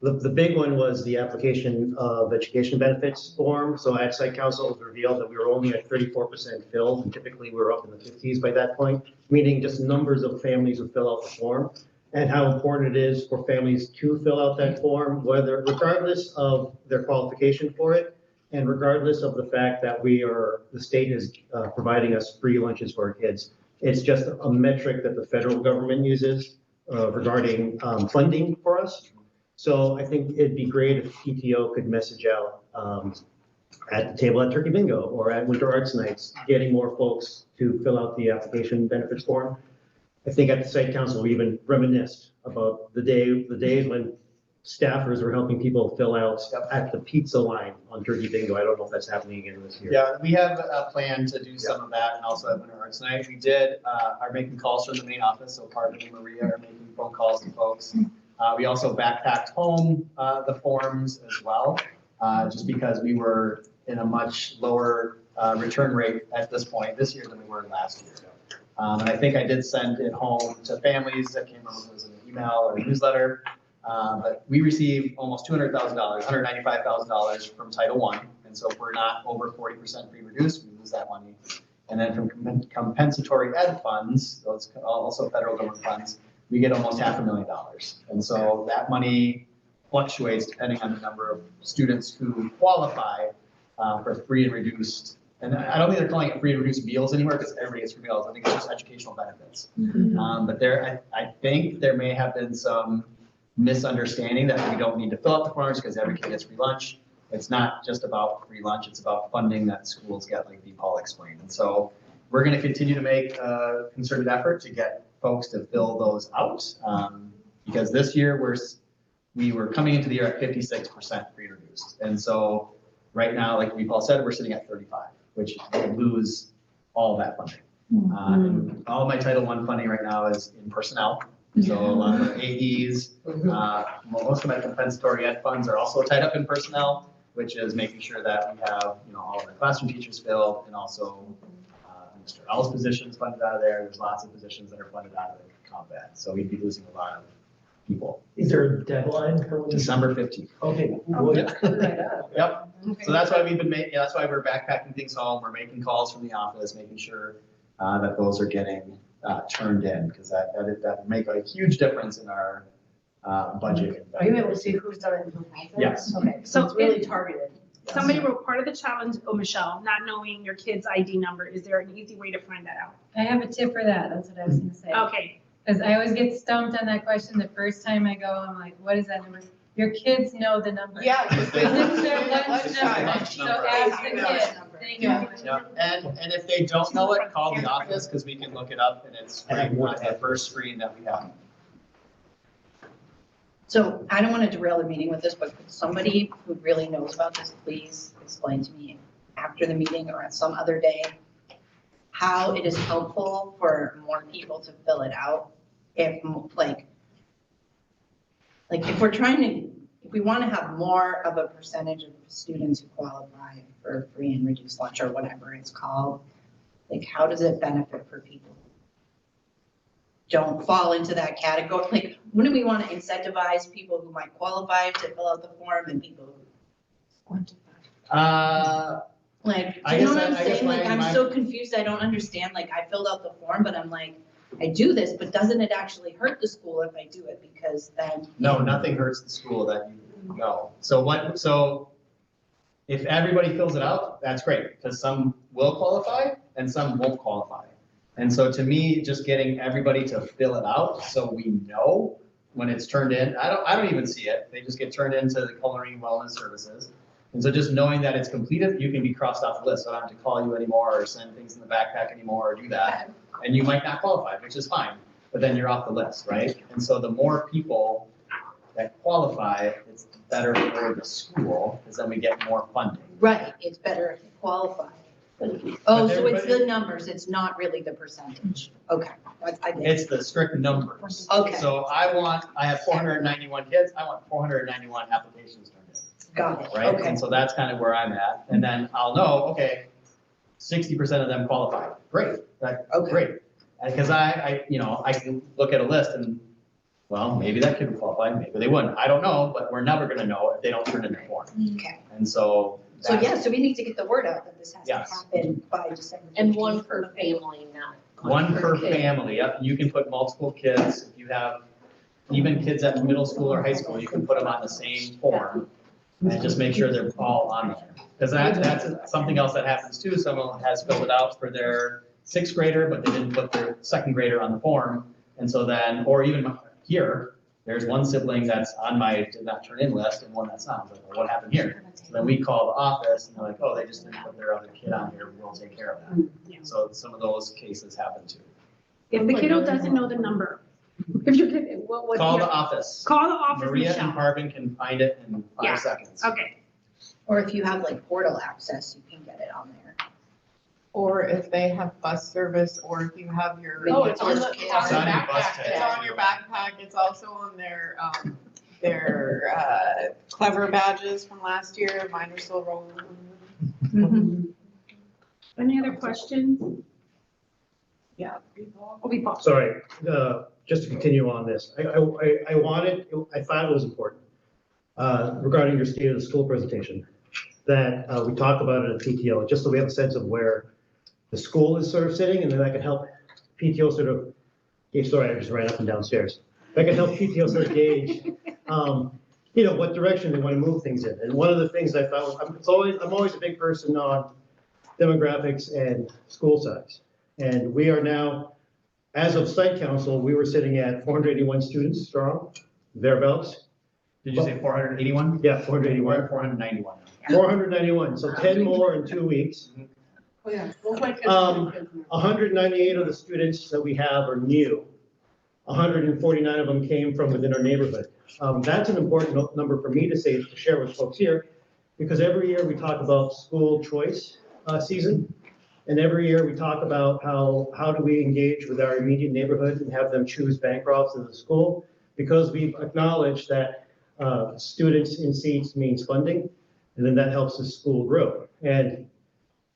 The big one was the application of education benefits form. So at site council, it was revealed that we were only at 34% filled, and typically we were up in the 50s by that point, meaning just numbers of families who fill out the form, and how important it is for families to fill out that form, regardless of their qualification for it, and regardless of the fact that the state is providing us free lunches for our kids. It's just a metric that the federal government uses regarding funding for us. So I think it'd be great if PTO could message out at the table at Turkey Bingo or at Winter Arts Nights, getting more folks to fill out the application benefits form. I think at the site council, we even reminisced about the days when staffers were helping people fill out at the pizza line on Turkey Bingo. I don't know if that's happening again this year. Yeah, we have a plan to do some of that and also at Winter Arts Night. We are making calls from the main office, so Carmen and Maria are making phone calls to folks. We also backpacked home the forms as well, just because we were in a much lower return rate at this point this year than we were last year. And I think I did send it home to families. I can't remember if it was an email or a newsletter. But we received almost $200,000, $195,000 from Title I. And so if we're not over 40% free reduced, we lose that money. And then from compensatory ed funds, those also federal government funds, we get almost $500,000. And so that money fluctuates depending on the number of students who qualify for free and reduced. And I don't think they're calling it free and reduced meals anymore because everybody gets free meals. I think it's just educational benefits. But I think there may have been some misunderstanding that we don't need to fill out the forms because every kid gets free lunch. It's not just about free lunch, it's about funding that schools get, like Paul explained. And so we're going to continue to make a concerted effort to get folks to fill those out. Because this year we were coming into the year at 56% free reduced. And so right now, like Paul said, we're sitting at 35, which will lose all that funding. And all of my Title I funding right now is in personnel. So a lot of our AEs, most of my compensatory ed funds are also tied up in personnel, which is making sure that we have, all of our classroom teachers filled and also Mr. L's positions funded out of there. There's lots of positions that are funded out of the combat. So we'd be losing a lot of people. Is there a deadline for when? December 15th. Okay. Yep. So that's why that's why we're backpacking things home. We're making calls from the office, making sure that those are getting turned in, because that would make a huge difference in our budget. Are you able to see who's done it in who hasn't? Yes. Okay, So so it's really targeted. Somebody wrote, part of the challenge, Michelle, not knowing your kid's ID number. Is there an easy way to find that out? I have a tip for that. That's what I was gonna say. Okay. Because I always get stumped on that question the first time I go. I'm like, what is that number? Your kids know the number. Yeah. because This is their lunch number. Lunch So number. ask the kid. Thank you. Yeah, and if they don't know it, call the office, because we can look it up, and it's the first screen that we have. So I don't want to derail the meeting with this, but could somebody who really knows about this, please explain to me after the meeting or on some other day, how it is helpful for more people to fill it out? If if we're if we want to have more of a percentage of students who qualify for free and reduced lunch or whatever it's called, how does it benefit for people? Don't fall into that category. Wouldn't we want to incentivize people who might qualify to fill out the form and people who? Do you know what I'm saying? I'm so confused. I don't understand. I filled out the form, but I'm like, I do this, but doesn't it actually hurt the school if I do it? Because then. No, nothing hurts the school that you know. So if everybody fills it out, that's great, because some will qualify and some won't qualify. And so to me, just getting everybody to fill it out so we know when it's turned in, I don't even see it. They just get turned into the culinary wellness services. And so just knowing that it's completed, you can be crossed off the list. So I don't have to call you anymore or send things in the backpack anymore or do that. And you might not qualify, which is fine, but then you're off the list, right? And so the more people that qualify, it's better for the school, because then we get more funding. Right, it's better if you qualify. So it's the numbers, it's not really the percentage. Okay. I get it. It's the strict numbers. Okay. So I have 491 kids, I want 491 applications turned in. Got it, right? okay. And so that's kind of where I'm at, and then I'll know, okay, 60% of them qualify, great, great. And because I can look at a list and, well, maybe that kid would qualify, maybe they wouldn't, I don't know, but we're never gonna know if they don't turn in their form. Okay. And so. So yeah, so we need to get the word out that this has to Yes. happen by December. And 15th. one per family, not. One per kid. family, yep, you can put multiple kids, if you have even kids at middle school or high school, you can put them on the same form. And just make sure they're all on there, because that's something else that happens too, someone has filled it out for their sixth grader, but they didn't put their second grader on the form. And so then, or even here, there's one sibling that's on my did not turn in list and one that's not, I was like, well, what happened here? So then we call the office and they're like, oh, they just didn't put their other kid on here, we'll take care of that. So some of those cases happen too. If the kiddo doesn't know the number, if you're, what? Call the office. Call the office, Maria and Michelle. Parvin can find it in Yeah. 5 seconds. Okay. Or if you have like portal access, you can get it on there. Or if they have bus service, or if you have your. Oh, it's on the, It's on your bus tag. It's on your backpack, it's also on their clever badges from last year, mine are still rolling. Any other questions? Yeah. Oh, we paused. Sorry, just to continue on this, I thought it was important, regarding your state of the school presentation, that we talk about it at PTO, just so we have a sense of where the school is sort of sitting, and then that can help PTO sort of, sorry, I just ran up and downstairs. That can help PTO sort of gauge, what direction they want to move things in. And one of the things I thought, I'm always a big person on demographics and school size. And we are now, as of site council, we were sitting at 481 students strong, thereabouts. Did you say 481? Yeah, 481. We're at 491. 491, so 10 more in 2 weeks. Oh, yeah. 198 of the students that we have are new. 149 of them came from within our neighborhood. That's an important number for me to share with folks here, because every year we talk about school choice season. And every year we talk about how do we engage with our immediate neighborhood and have them choose Bancroft as a school, because we've acknowledged that students in seats means funding, and then that helps the school grow. And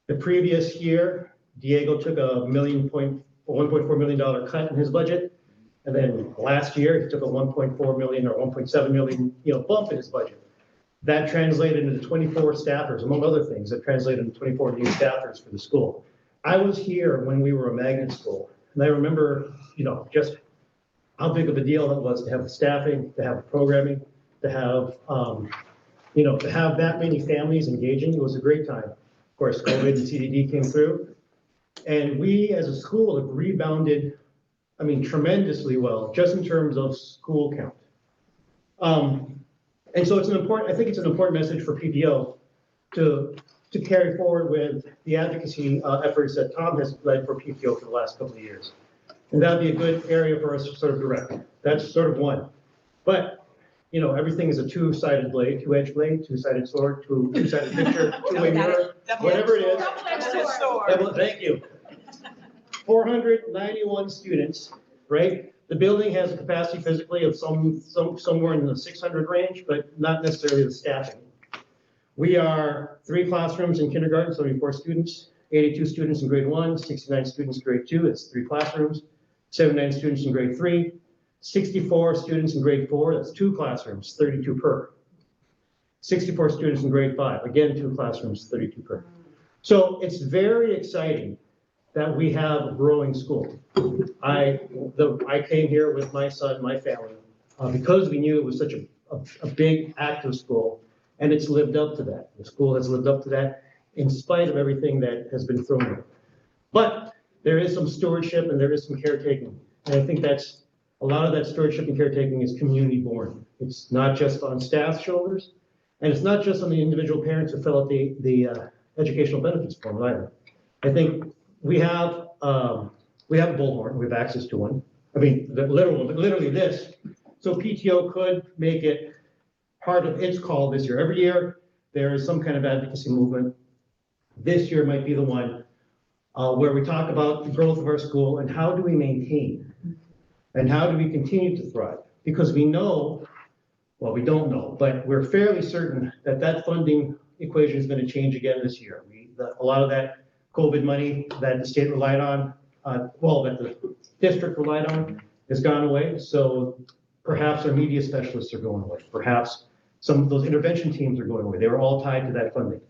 the previous year, Diego took a $1.4 million cut in his budget. And then last year, he took a 1.4 million or 1.7 million, bump in his budget. That translated into 24 staffers, among other things, that translated into 24 new staffers for the school. I was here when we were a magnet school, and I remember, just how big of a deal it was to have the staffing, to have the programming, to have, to have that many families engaging. It was a great time. Of course, COVID and CDD came through, and we as a school have rebounded, tremendously well, just in terms of school count. And so I think it's an important message for PTO to carry forward with the advocacy efforts that Tom has led for PTO for the last couple of years. And that'd be a good area for us to sort of direct. That's sort of one. But, everything is a two-sided blade, two-edged blade, two-sided sword, two-sided picture, two-way mirror, whatever it is. Double-edged sword. Thank you. 491 students, right? The building has a capacity physically of somewhere in the 600 range, but not necessarily the staffing. We are 3 classrooms in kindergarten, 74 students, 82 students in grade 1, 69 students in grade 2, that's 3 classrooms, 79 students in grade 3, 64 students in grade 4, that's 2 classrooms, 32 per. 64 students in grade 5, again, 2 classrooms, 32 per. So it's very exciting that we have a growing school. I came here with my son, my family, because we knew it was such a big active school, and it's lived up to that. The school has lived up to that in spite of everything that has been thrown at it. But there is some stewardship and there is some caretaking. And I think that's a lot of that stewardship and caretaking is community born. It's not just on staff's shoulders, and it's not just on the individual parents who fill out the educational benefits form either. I think we have a bullhorn, we have access to one. Literally this. So PTO could make it part of its call this year. Every year, there is some kind of advocacy movement. This year might be the one where we talk about the growth of our school and how do we maintain and how do we continue to thrive? Because we know Well, we don't know, but we're fairly certain that that funding equation is going to change again this year. A lot of that COVID money that the state relied on, that the district relied on, has gone away. So perhaps our media specialists are going away. Perhaps some of those intervention teams are going away. They were all tied to that funding.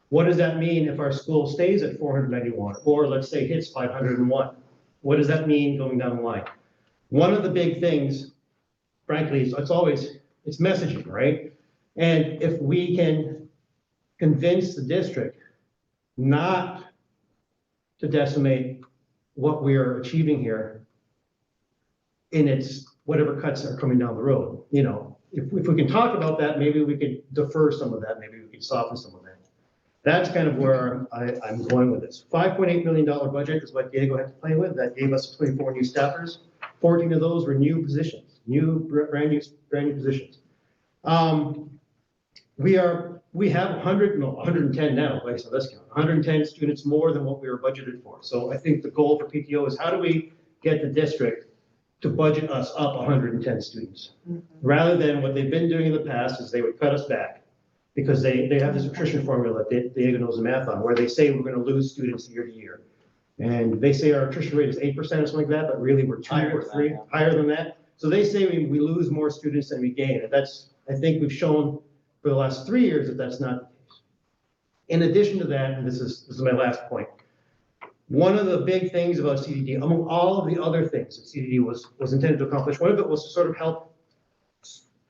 What does that mean if our school stays at 491, or let's say hits 501? What does that mean going down the line? One of the big things, frankly, is it's messaging, right? And if we can convince the district not to decimate what we are achieving here in its whatever cuts are coming down the road, if we can talk about that, maybe we could defer some of that, maybe we could soften some of that. That's kind of where I'm going with this. $5.8 million budget is what Diego had to play with. That gave us 24 new staffers. 14 of those were new positions, brand new positions. We have 110 now, so let's count, 110 students more than what we were budgeted for. So I think the goal for PTO is how do we get the district to budget us up 110 students? Rather than what they've been doing in the past is they would cut us back because they have this attrition formula that Diego knows the math on, where they say we're gonna lose students year to year. And they say our attrition rate is 8% or something like that, but really we're 2 or 3 higher than that. So they say we lose more students than we gain. And I think we've shown for the last 3 years that that's not the case. In addition to that, and this is my last point, one of the big things about CDD, among all of the other things that CDD was intended to accomplish, one of it was to sort of help,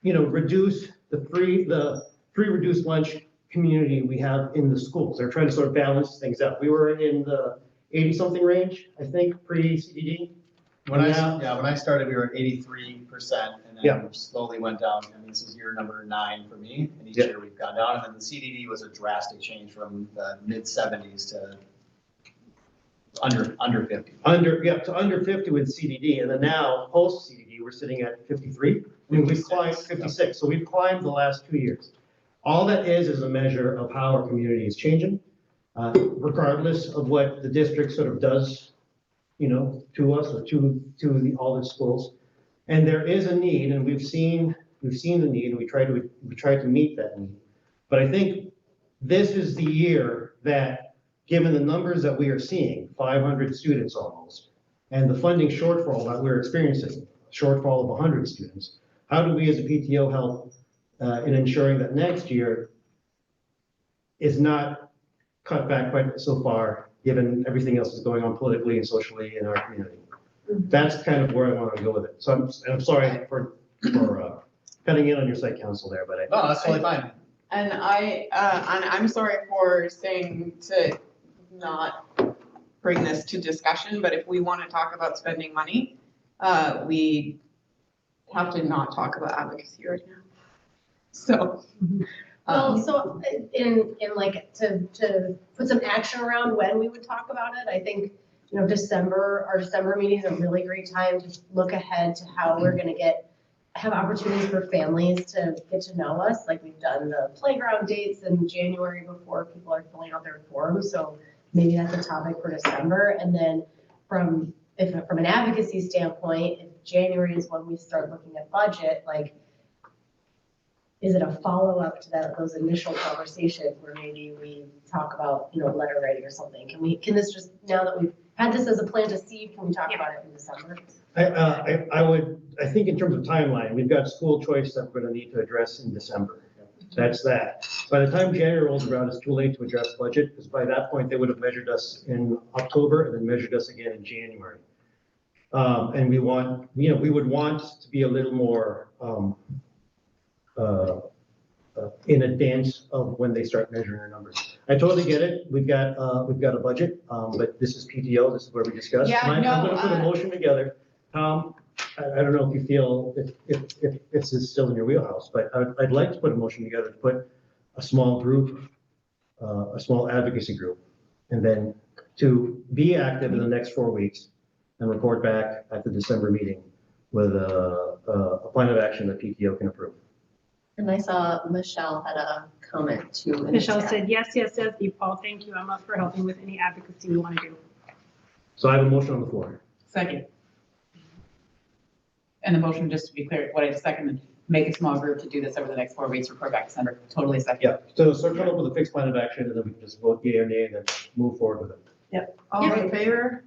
reduce the free reduced lunch community we have in the schools. They're trying to sort of balance things out. We were in the 80-something range, I think, pre-CDD. When I started, we were at 83%, and then slowly went down. I mean, this is year number 9 for me, and each year we've gone down. And then the CDD was a drastic change from the mid-70s to under 50. To under 50 with CDD, and then now post-CDD, we're sitting at 53. I mean, we've climbed 56, so we've climbed the last 2 years. All that is a measure of how our community is changing, regardless of what the district sort of does, to us or to all the schools. And there is a need, and we've seen the need, and we try to meet that need. But I think this is the year that, given the numbers that we are seeing, 500 students almost, and the funding shortfall that we're experiencing, shortfall of 100 students, how do we as a PTO help in ensuring that next year is not cut back quite so far, given everything else that's going on politically and socially in our community? That's kind of where I want to go with it. So I'm sorry for cutting in on your site council there, but no, that's totally fine. And I'm sorry for saying to not bring this to discussion, but if we want to talk about spending money, we have to not talk about advocacy right now. So. Well, so in like to put some action around when we would talk about it, I think, our December meeting is a really great time to look ahead to how we're gonna have opportunities for families to get to know us. Like we've done the playground dates in January before people are filling out their forms. So maybe that's a topic for December. And then from an advocacy standpoint, if January is when we start looking at budget, like, is it a follow-up to those initial conversations where maybe we talk about, letter writing or something? Can this just, now that we've had this as a plan to seed, can we talk about it in December? I think in terms of timeline, we've got school choice that we're going to need to address in December. That's that. By the time January rolls around, it's too late to address budget, because by that point, they would have measured us in October and then measured us again in January. And we would want to be a little more in advance of when they start measuring our numbers. I totally get it. We've got a budget, but this is PTO. This is where we discuss. Yeah, I'm going to put a motion together. Tom, I don't know if you feel if this is still in your wheelhouse, but I'd like to put a motion together to put a small group, a small advocacy group, and then to be active in the next 4 weeks and report back at the December meeting with a plan of action that PTO can approve. And I saw Michelle had a comment too. Michelle said, yes, Paul, thank you. I'm up for helping with any advocacy we want to do. So I have a motion on the floor. Second. And the motion, just to be clear, what I seconded. make a small group to do this over the next 4 weeks, report back December, totally second. Yeah, so come up with a fixed plan of action and then we can just vote yea or nay and then move forward with it. All in favor?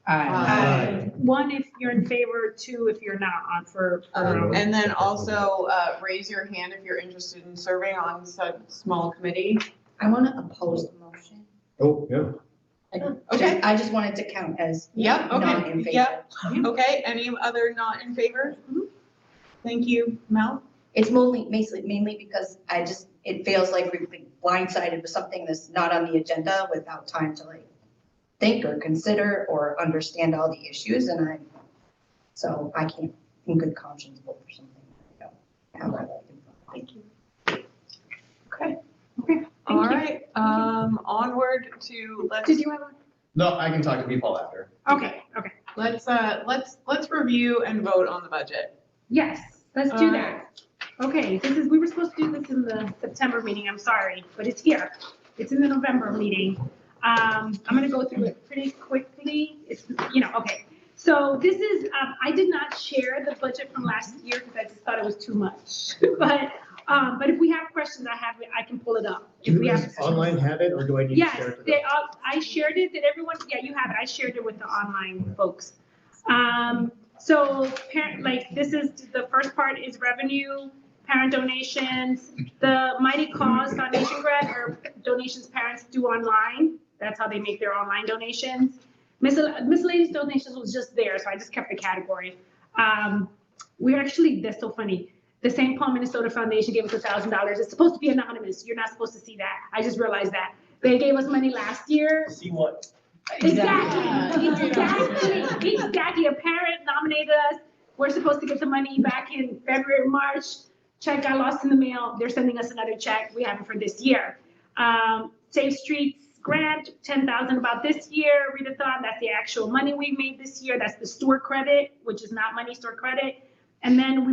Aye. One, if you're in favor, two, if you're not on for. And then also, raise your hand if you're interested in serving on such small committee. I want to oppose the motion. Oh, yeah. Okay. I just want it to count as Yep, not in okay, favor. yep, okay, any other not in favor? Thank you, Mel? It's mainly because it feels like we've been blindsided with something that's not on the agenda without time to like think or consider or understand all the issues so I can't in good conscience vote for something. I don't have that. Thank you. Okay. Okay. All right, onward to, Did you have a? No, I can talk to people after. Okay. let's review and vote on the budget. Yes, let's do that. Okay, we were supposed to do this in the September meeting, I'm sorry, but it's here. It's in the November meeting. I'm gonna go through it pretty quickly. It's, okay. So this is, I did not share the budget from last year because I just thought it was too much. But if we have questions, I can pull it up. If Do we you have online have it or do I need to Yes, share it? to them? I shared it, did everyone, yeah, you have it, I shared it with the online folks. So this is, the first part is revenue, parent donations, the Mighty Cause Foundation grant or donations parents do online, that's how they make their online donations. Miscellaneous donations was just there, so I just kept the category. We're actually, that's so funny. The St. Paul, Minnesota Foundation gave us $1,000. It's supposed to be anonymous. You're not supposed to see that. I just realized that. They gave us money last year. See what? Exactly. A parent nominated us. We're supposed to get the money back in February, March. Check got lost in the mail. They're sending us another check. We have it for this year. Safe Streets grant, $10,000 about this year. Readathon, that's the actual money we made this year. That's the store credit, which is not money, store credit. And then we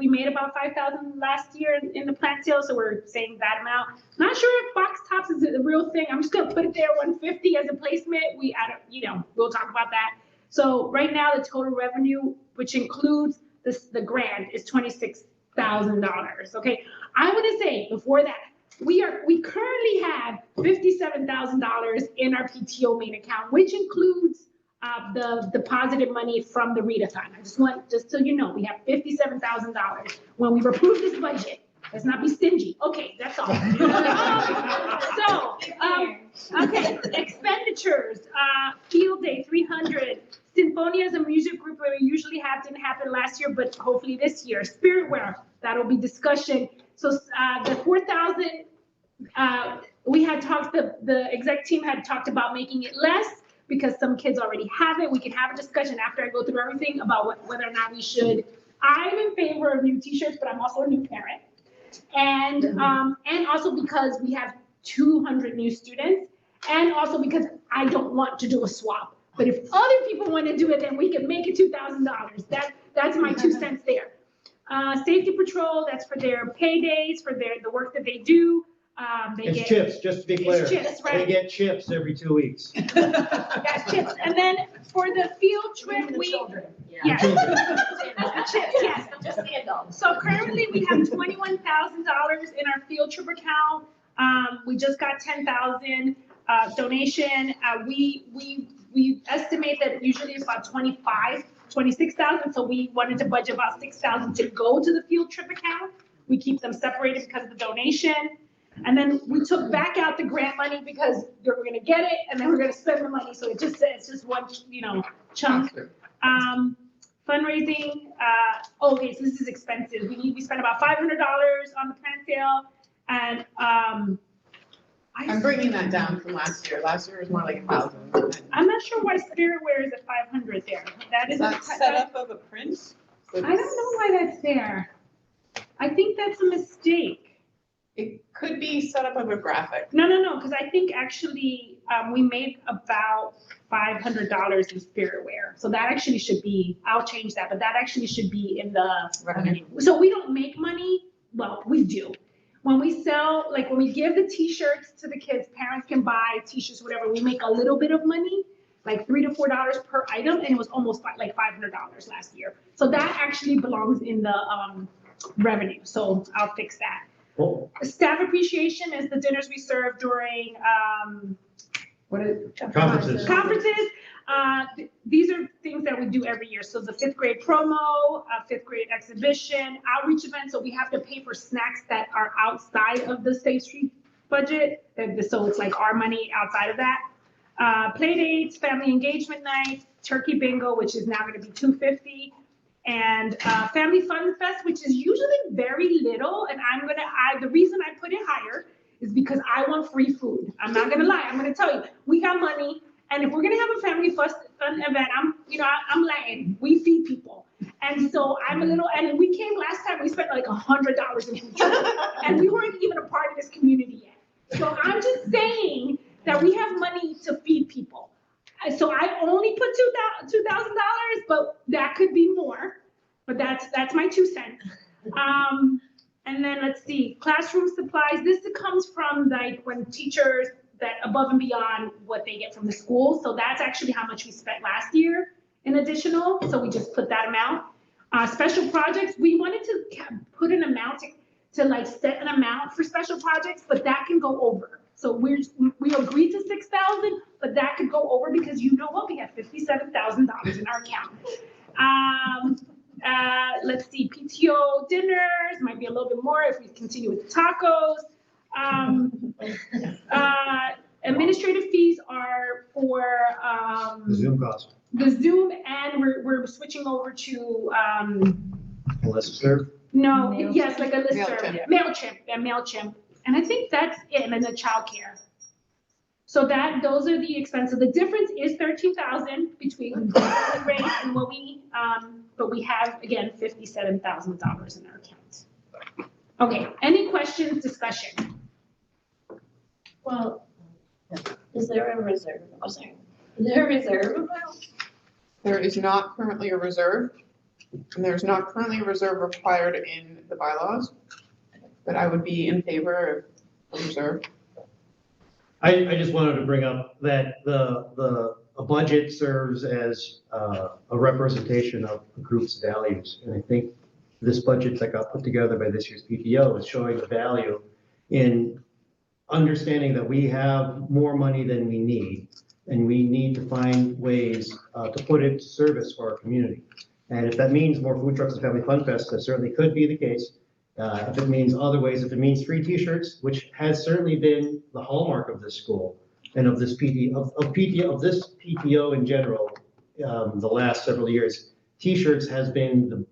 made about 5,000 last year in the plant sale, so we're saying that amount. Not sure if box tops is the real thing. I'm just gonna put it there, 150 as a placement. We'll talk about that. So right now, the total revenue, which includes the grant, is $26,000. Okay, I want to say before that, we currently have $57,000 in our PTO main account, which includes the deposited money from the readathon. Just so you know, we have $57,000 when we've approved this budget. Let's not be stingy. Okay, that's all. Okay, expenditures, field day, 300. Sinfonias and music group where we usually didn't happen last year, but hopefully this year. Spiritwear, that'll be discussion. So the 4,000, we had talked, the exec team had talked about making it less, because some kids already have it. We can have a discussion after I go through everything about whether or not we should. I'm in favor of new t-shirts, but I'm also a new parent. And also because we have 200 new students, and also because I don't want to do a swap. But if other people want to do it, then we can make it $2,000. That's my 2 cents there. Safety patrol, that's for their paydays, for the work that they do. It's chips, just to be clear. It's chips, right? They get chips every 2 weeks. That's chips. And then for the field trip, yes. Chips, yes. Just the adults. So currently we have $21,000 in our field trip account. We just got 10,000 donation. We estimate that usually it's about 26,000. So we wanted to budget about 6,000 to go to the field trip account. We keep them separated because of the donation. And then we took back out the grant money because we're gonna get it and then we're gonna spend the money. So it's just one, chunk. Fundraising, okay, so this is expensive. We spent about $500 on the plant sale and, I'm bringing that down from last year. Last year was more like 1,000. I'm not sure why Spiritwear is at 500 there. That Is is that setup of a print? I don't know why that's there. I think that's a mistake. It could be setup of a graphic. No, because I think actually we made about $500 in Spiritwear. So that actually should be, I'll change that, but that actually should be in the revenue. So we don't make money. Well, we do. When we sell, like when we give the t-shirts to the kids, parents can buy t-shirts, whatever, we make a little bit of money, like $3 to $4 per item. And it was almost like $500 last year. So that actually belongs in the revenue, so I'll fix that. Cool. Staff appreciation is the dinners we serve during, Conferences. Conferences. These are things that we do every year. So the fifth grade promo, fifth grade exhibition, outreach events. So we have to pay for snacks that are outside of the State Street budget. So it's like our money outside of that. Play dates, family engagement night, turkey bingo, which is now going to be $250. And Family Fun Fest, which is usually very little. And the reason I put it higher is because I want free food. I'm not gonna lie, I'm gonna tell you, we got money, and if we're gonna have a family fun event, I'm Latin, we feed people. And so and we came last time, we spent like $100 in food, and we weren't even a part of this community yet. So I'm just saying that we have money to feed people. So I only put $2,000, but that could be more, but that's my 2 cents. And then let's see, classroom supplies. This comes from like when teachers that above and beyond what they get from the school. So that's actually how much we spent last year in additional. So we just put that amount. Special projects, we wanted to put an amount to like set an amount for special projects, but that can go over. So we agreed to 6,000, but that could go over because you know what, we have $57,000 in our account. Let's see, PTO dinners might be a little bit more if we continue with the tacos. Administrative fees are for The Zoom cost. the Zoom, and we're switching over to Listserv. no, Mailchimp. yes, like a listserv, Mailchimp. Mailchimp, and I think that's it, and then the childcare. So those are the expenses. The difference is 13,000 between the rate and what we, but we have, again, $57,000 in our account. Okay, any questions, discussion? Well, is there a reserve? Oh, sorry. Is there a reserve amount? There is not currently a reserve, and there's not currently a reserve required in the bylaws, but I would be in favor of a reserve. I just wanted to bring up that a budget serves as a representation of a group's values. And I think this budget that got put together by this year's PTO is showing the value in understanding that we have more money than we need, and we need to find ways to put it to service for our community. And if that means more food trucks and family fun fest, that certainly could be the case. If it means other ways, if it means free t-shirts, which has certainly been the hallmark of this school and of this this PTO in general, the last several years, t-shirts has been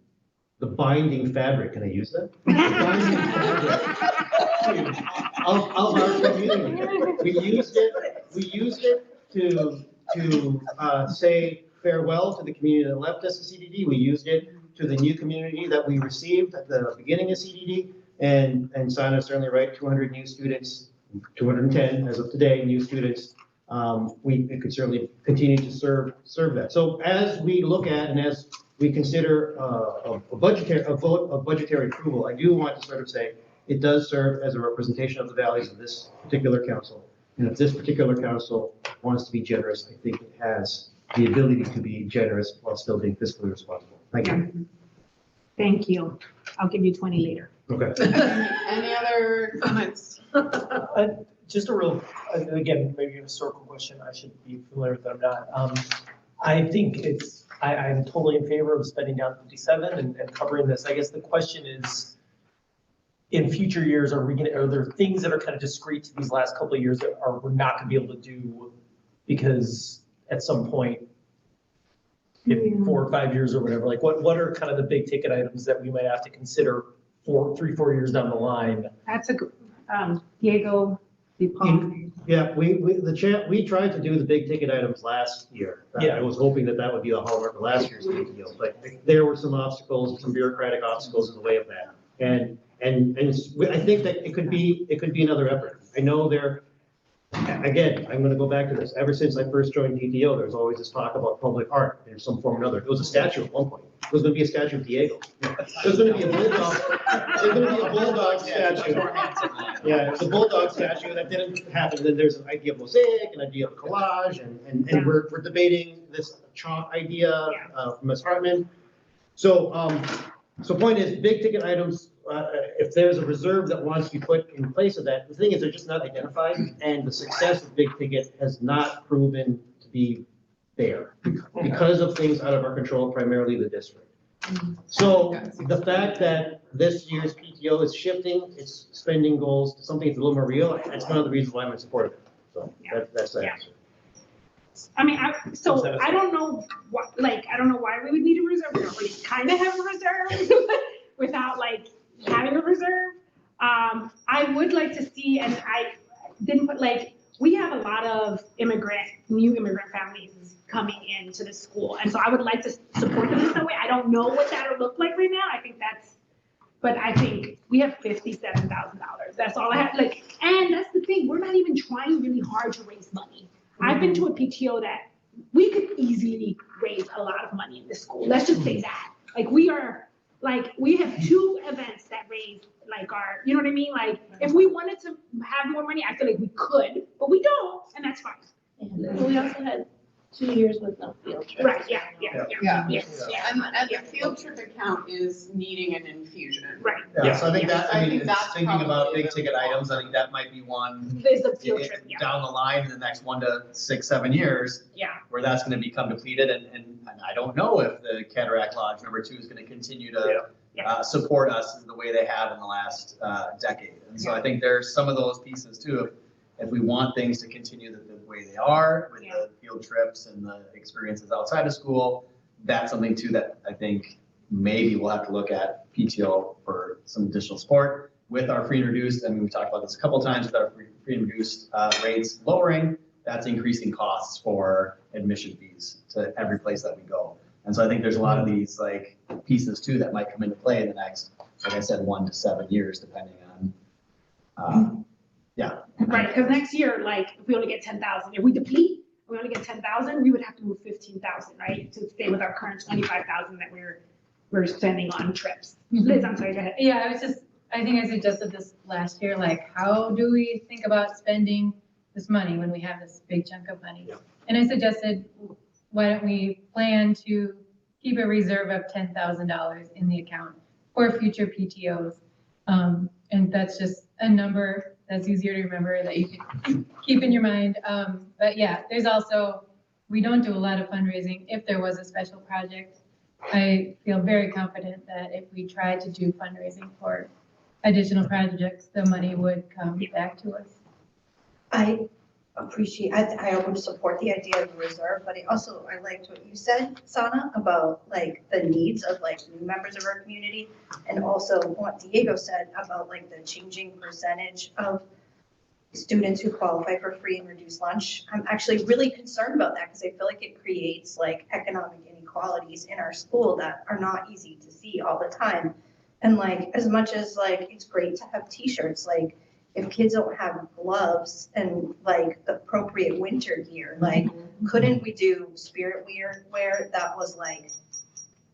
the binding fabric. Can I use that? The binding fabric of our community. We used it to say farewell to the community that left us at CDD. We used it to the new community that we received at the beginning of CDD, and Sana's certainly right, 200 new students, 210 as of today, new students. It could certainly continue to serve that. So as we look at and as we consider a vote of budgetary approval, I do want to sort of say it does serve as a representation of the values of this particular council. And if this particular council wants to be generous, I think it has the ability to be generous while still being fiscally responsible. Thank you. Thank you. I'll give you 20 later. Okay. Any other comments? Just a real, again, maybe a historical question, I should be familiar with it, I'm not. I think I'm totally in favor of spending down 57 and covering this. I guess the question is, in future years, are there things that are kind of discrete to these last couple of years that we're not gonna be able to do because at some point, in 4 or 5 years or whatever, like what are kind of the big ticket items that we might have to consider 3-4 years down the line? That's a, Diego. Yeah, we tried to do the big ticket items last year. Yeah. I was hoping that hoping the hallmark of last year's PTO, but there were some obstacles, some bureaucratic obstacles in the way of that. And I think that it could be another effort. I know again, I'm gonna go back to this. Ever since I first joined PTO, there's always this talk about public art in some form or another. It was a statue at one point. It was gonna be a statue of Diego. It was gonna be a bulldog. It was gonna be a bulldog statue. Yeah, it was a bulldog statue. That didn't happen. Then there's an idea of mosaic, an idea of collage, and we're debating this chalk idea from Ms. Hartman. So So point is, big ticket items, if there's a reserve that wants to be put in place of that, the thing is, they're just not identified, and the success of big ticket has not proven to be there because of things out of our control, primarily the district. So the fact that this year's PTO is shifting its spending goals to something that's a little more real, that's one of the reasons why I'm in support of it. So that's the answer. I mean, I don't know what, like, I don't know why we would need a reserve. We already kind of have a reserve without like having a reserve. I would like to see, and I didn't put like, we have a lot of new immigrant families coming into the school. And so I would like to support them in some way. I don't know what that'll look like right now. I think but I think we have $57,000. That's all I have. Like, and that's the thing. We're not even trying really hard to raise money. I've been to a PTO that we could easily raise a lot of money in this school. Let's just say that. Like we have 2 events that raise like you know what I mean? Like if we wanted to have more money, I feel like we could, but we don't, and that's fine. And we also had 2 years with no field trip. Right, yeah. And the field trip account is needing an infusion. Right. Yeah, so I think that, I I mean, think it's that's thinking about probably big the ticket real items, I think that might be one There's a field trip, yeah. down the line in the next 1 to 6, 7 years, Yeah. where that's gonna become depleted, and I don't know if the Cataract Lodge #2 is gonna continue to support us in the way they have in the last decade. And so I think there's some of those pieces too, if we want things to continue the way they are with the field trips and the experiences outside of school, that's something too that I think maybe we'll have to look at PTO for some additional support with our free and reduced. I mean, we've talked about this a couple of times with our free and reduced rates lowering, that's increasing costs for admission fees to every place that we go. And so I think there's a lot of these like pieces too that might come into play in the next, like I said, 1 to 7 years, depending on, Right, because next year, like, if we only get 10,000, if we deplete, we only get 10,000, we would have to move 15,000, right? To stay with our current 25,000 that we're spending on trips. Liz, I'm sorry, go ahead. Yeah, I think I suggested this last year, like, how do we think about spending this money when we have this big chunk of money? And I suggested, why don't we plan to keep a reserve of $10,000 in the account for future PTOs? And that's just a number that's easier to remember that you can keep in your mind. But yeah, there's also, we don't do a lot of fundraising. If there was a special project, I feel very confident that if we tried to do fundraising for additional projects, the money would come back to us. I would support the idea of a reserve, but I liked what you said, Sana, about like the needs of like new members of our community. And also what Diego said about like the changing percentage of students who qualify for free and reduced lunch. I'm actually really concerned about that because I feel like it creates like economic inequalities in our school that are not easy to see all the time. And like, as much as like, it's great to have t-shirts, like if kids don't have gloves and like the appropriate winter gear, like couldn't we do spirit wear that was like,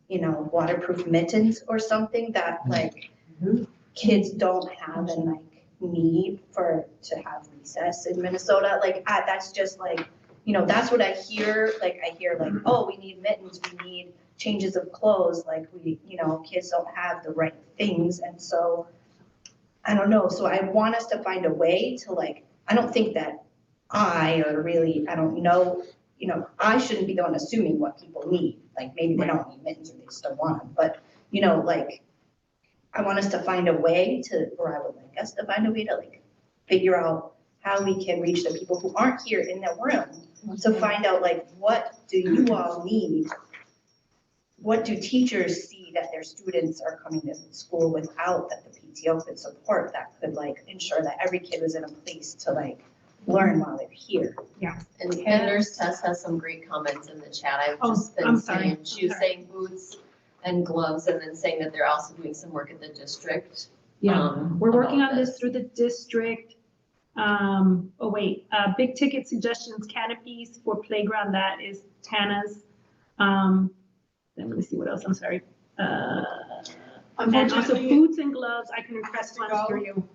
waterproof mittens or something that like kids don't have and like need to have recess in Minnesota? Like that's just like, that's what I hear. Like I hear like, oh, we need mittens, we need changes of clothes. Like kids don't have the right things. And so I don't know. So I want us to find a way to like, I don't think that I don't know, I shouldn't be the one assuming what people need. Like maybe they don't need mittens or they just don't want them. But, like I want us to find a way or I would like us to find a way to like figure out how we can reach the people who aren't here in the room to find out like, what do you all need? What do teachers see that their students are coming to school without that the PTO could support that could like ensure that every kid was in a place to like learn while they're here? Yeah. And Nurse Tess has some great comments in the chat. I've just been saying, she was saying boots and gloves and then saying that they're also doing some work at the district. Yeah, we're working on this through the district. Big ticket suggestions, canopies for playground, that is Tana's. Let me see what else, I'm sorry. And also boots and gloves, I can request ones for you.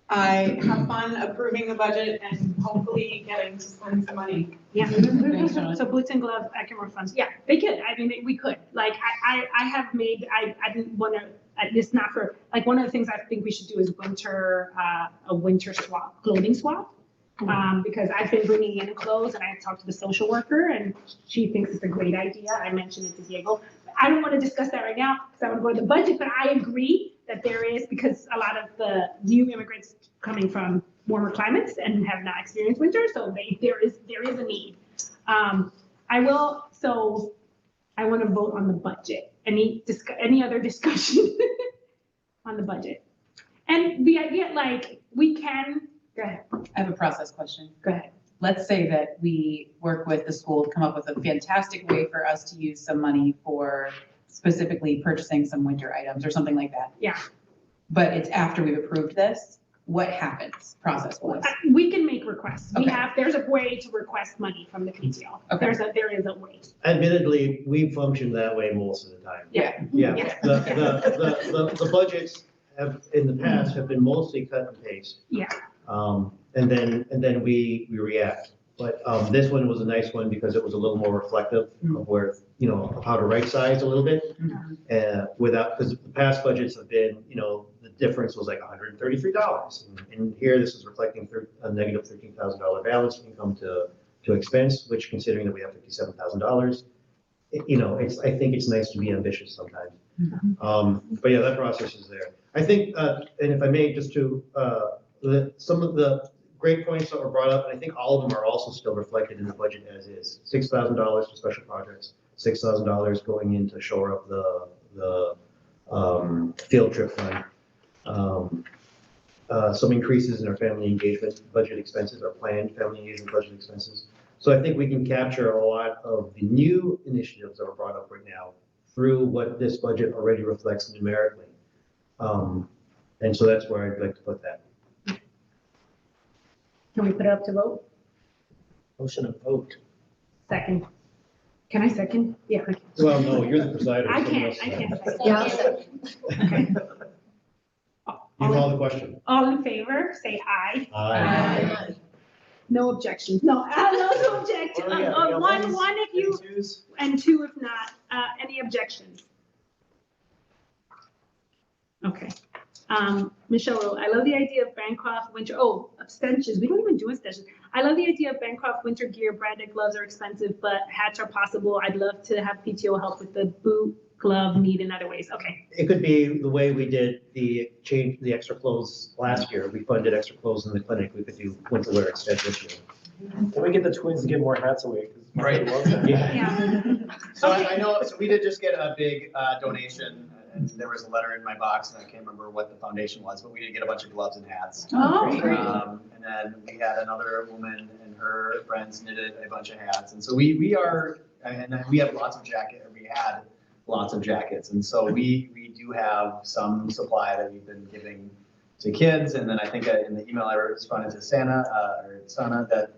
I have fun approving the budget and hopefully getting to spend some money. Yeah. Thanks, Sean. So boots and gloves, Acamore funds, yeah, they could, I mean, we could, like, I have made, I didn't wanna, it's not for, like, one of the things I think we should do is a winter swap, clothing swap. Because I've been bringing in clothes and I talked to the social worker and she thinks it's a great idea. I mentioned it to Diego. I don't want to discuss that right now because I want to go to the budget, but I agree that there is, because a lot of the new immigrants coming from warmer climates and have not experienced winter, so there is a need. I want to vote on the budget. Any other discussion on the budget? And the idea, like, we can, go ahead. I have a process question. Go ahead. Let's say that we work with the school to come up with a fantastic way for us to use some money for specifically purchasing some winter items or something like that. Yeah. But it's after we've approved this, what happens process-wise? We can make requests. Okay. There's a way to request money from the PTO. Okay. There is a way. Admittedly, we function that way most of the time. Yeah. Yeah, Yeah. the budgets have, in the past, have been mostly cut and paste. Yeah. And then we react. But, this one was a nice one because it was a little more reflective of where, of how to right size a little bit. Without, because the past budgets have been, the difference was like $133. And here, this is reflecting a negative $13,000 balance income to expense, which considering that we have $57,000, I think it's nice to be ambitious sometimes. But yeah, that process is there. I think, and if I may, just to, some of the great points that were brought up, and I think all of them are also still reflected in the budget as is. $6,000 for special projects, $6,000 going in to shore up the field trip fund. Some increases in our family engagement budget expenses, our planned family engagement budget expenses. So I think we can capture a lot of the new initiatives that are brought up right now through what this budget already reflects numerically. And so that's where I'd like to put that. Can we put it up to vote? Motion to vote. Second. Can I second? Yeah. I can. Well, no, you're the presider. I someone can't, else I can. can't. second. Yeah, I'll second. Okay. You call the question. All in favor, say aye. Aye. No objections. No, no object. What do we got? We got One if you, twos? and two if not. Any objections? Okay. Michelle, I love the idea of Bancroft winter, abstentions. We don't even do abstentions. I love the idea of Bancroft winter gear. Branded gloves are expensive, but hats are possible. I'd love to have PTO help with the boot, glove need in other ways. Okay. It could be the way we did the extra clothes last year. We funded extra clothes in the clinic. We could do winter wear instead this year. Can we get the twins to give more hats away? 'Cause Right. they love that. Yeah. So I know, so we did just get a big donation, and there was a letter in my box, and I can't remember what the foundation was, but we did get a bunch of gloves and hats. Oh, great. And then we had another woman and her friends knitted a bunch of hats. And so we are, and we have lots of we had lots of jackets. And so we do have some supply that we've been giving to kids. And then I think in the email I responded to Sana that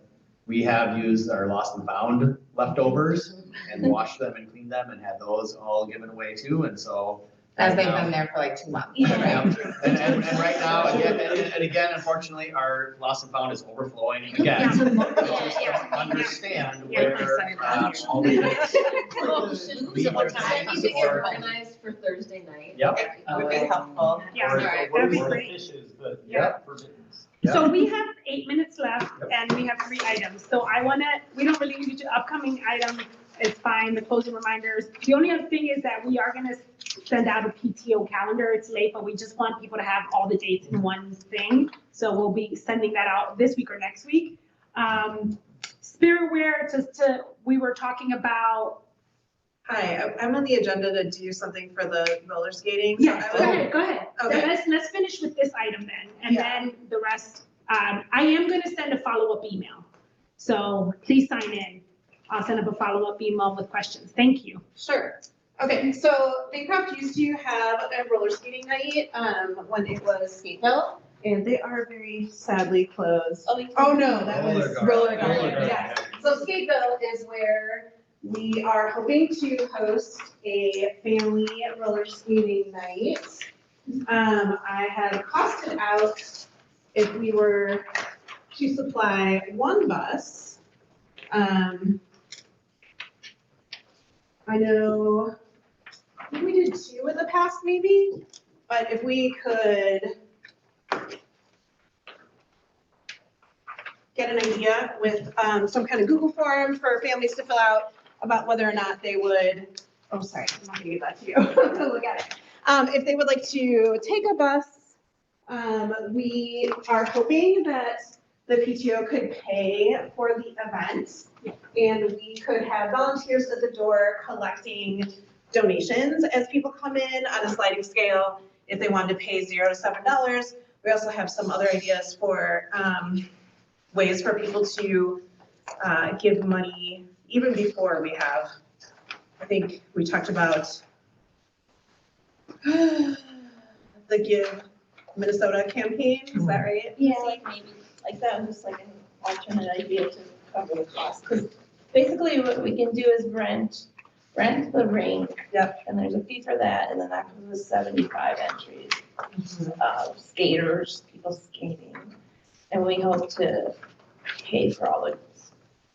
we have used our lost and found leftovers and washed them and cleaned them and had those all given away too. And so. As they've been there for like 2 months. Yeah. And right now, again, unfortunately, our lost and found is overflowing again. So just don't understand where all the I need to get organized for Thursday night. Yep. Would be helpful. Yeah, Or- that'd be Or great. fishes, but Yeah. for business. So we have 8 minutes left and we have 3 items. So we don't really need to upcoming item. It's fine, the closing reminders. The only other thing is that we are gonna send out a PTO calendar. It's late, but we just want people to have all the dates in one thing. So we'll be sending that out this week or next week. Spiritwear, we were talking about. Hi, I'm on the agenda to do something for the roller skating. So Yes, I would- go ahead. Okay. Let's finish with this item then, and Yeah. then the rest. I am gonna send a follow-up email. So please sign in. I'll send up a follow-up email with questions. Thank you. Sure. Okay, so Bancroft used to have a roller skating night when it was Skateville, and they are very sadly closed. Oh, no, that Roller was Guard. Roller Guard, Roller Guard, yes. So Skateville is where we are hoping to host a family roller skating night. I had costed out if we were to supply one bus, I know, I think we did 2 in the past maybe, but if we could get an idea with some kind of Google form for families to fill out about whether or not they would, oh, sorry, I'm not gonna give that to you. Look at it. If they would like to take a bus, we are hoping that the PTO could pay for the event. And we could have volunteers at the door collecting donations as people come in on a sliding scale. If they wanted to pay $0 to $7, we also have some other ideas for ways for people to give money even before we have. I think we talked about the Give Minnesota campaign, is that right? Yeah, like maybe, like that was like an alternate idea to cover the cost, because basically what we can do is rent the rink. Yep. And there's a fee for that, and then that comes with 75 entries of skaters, people skating. And we hope to pay for all the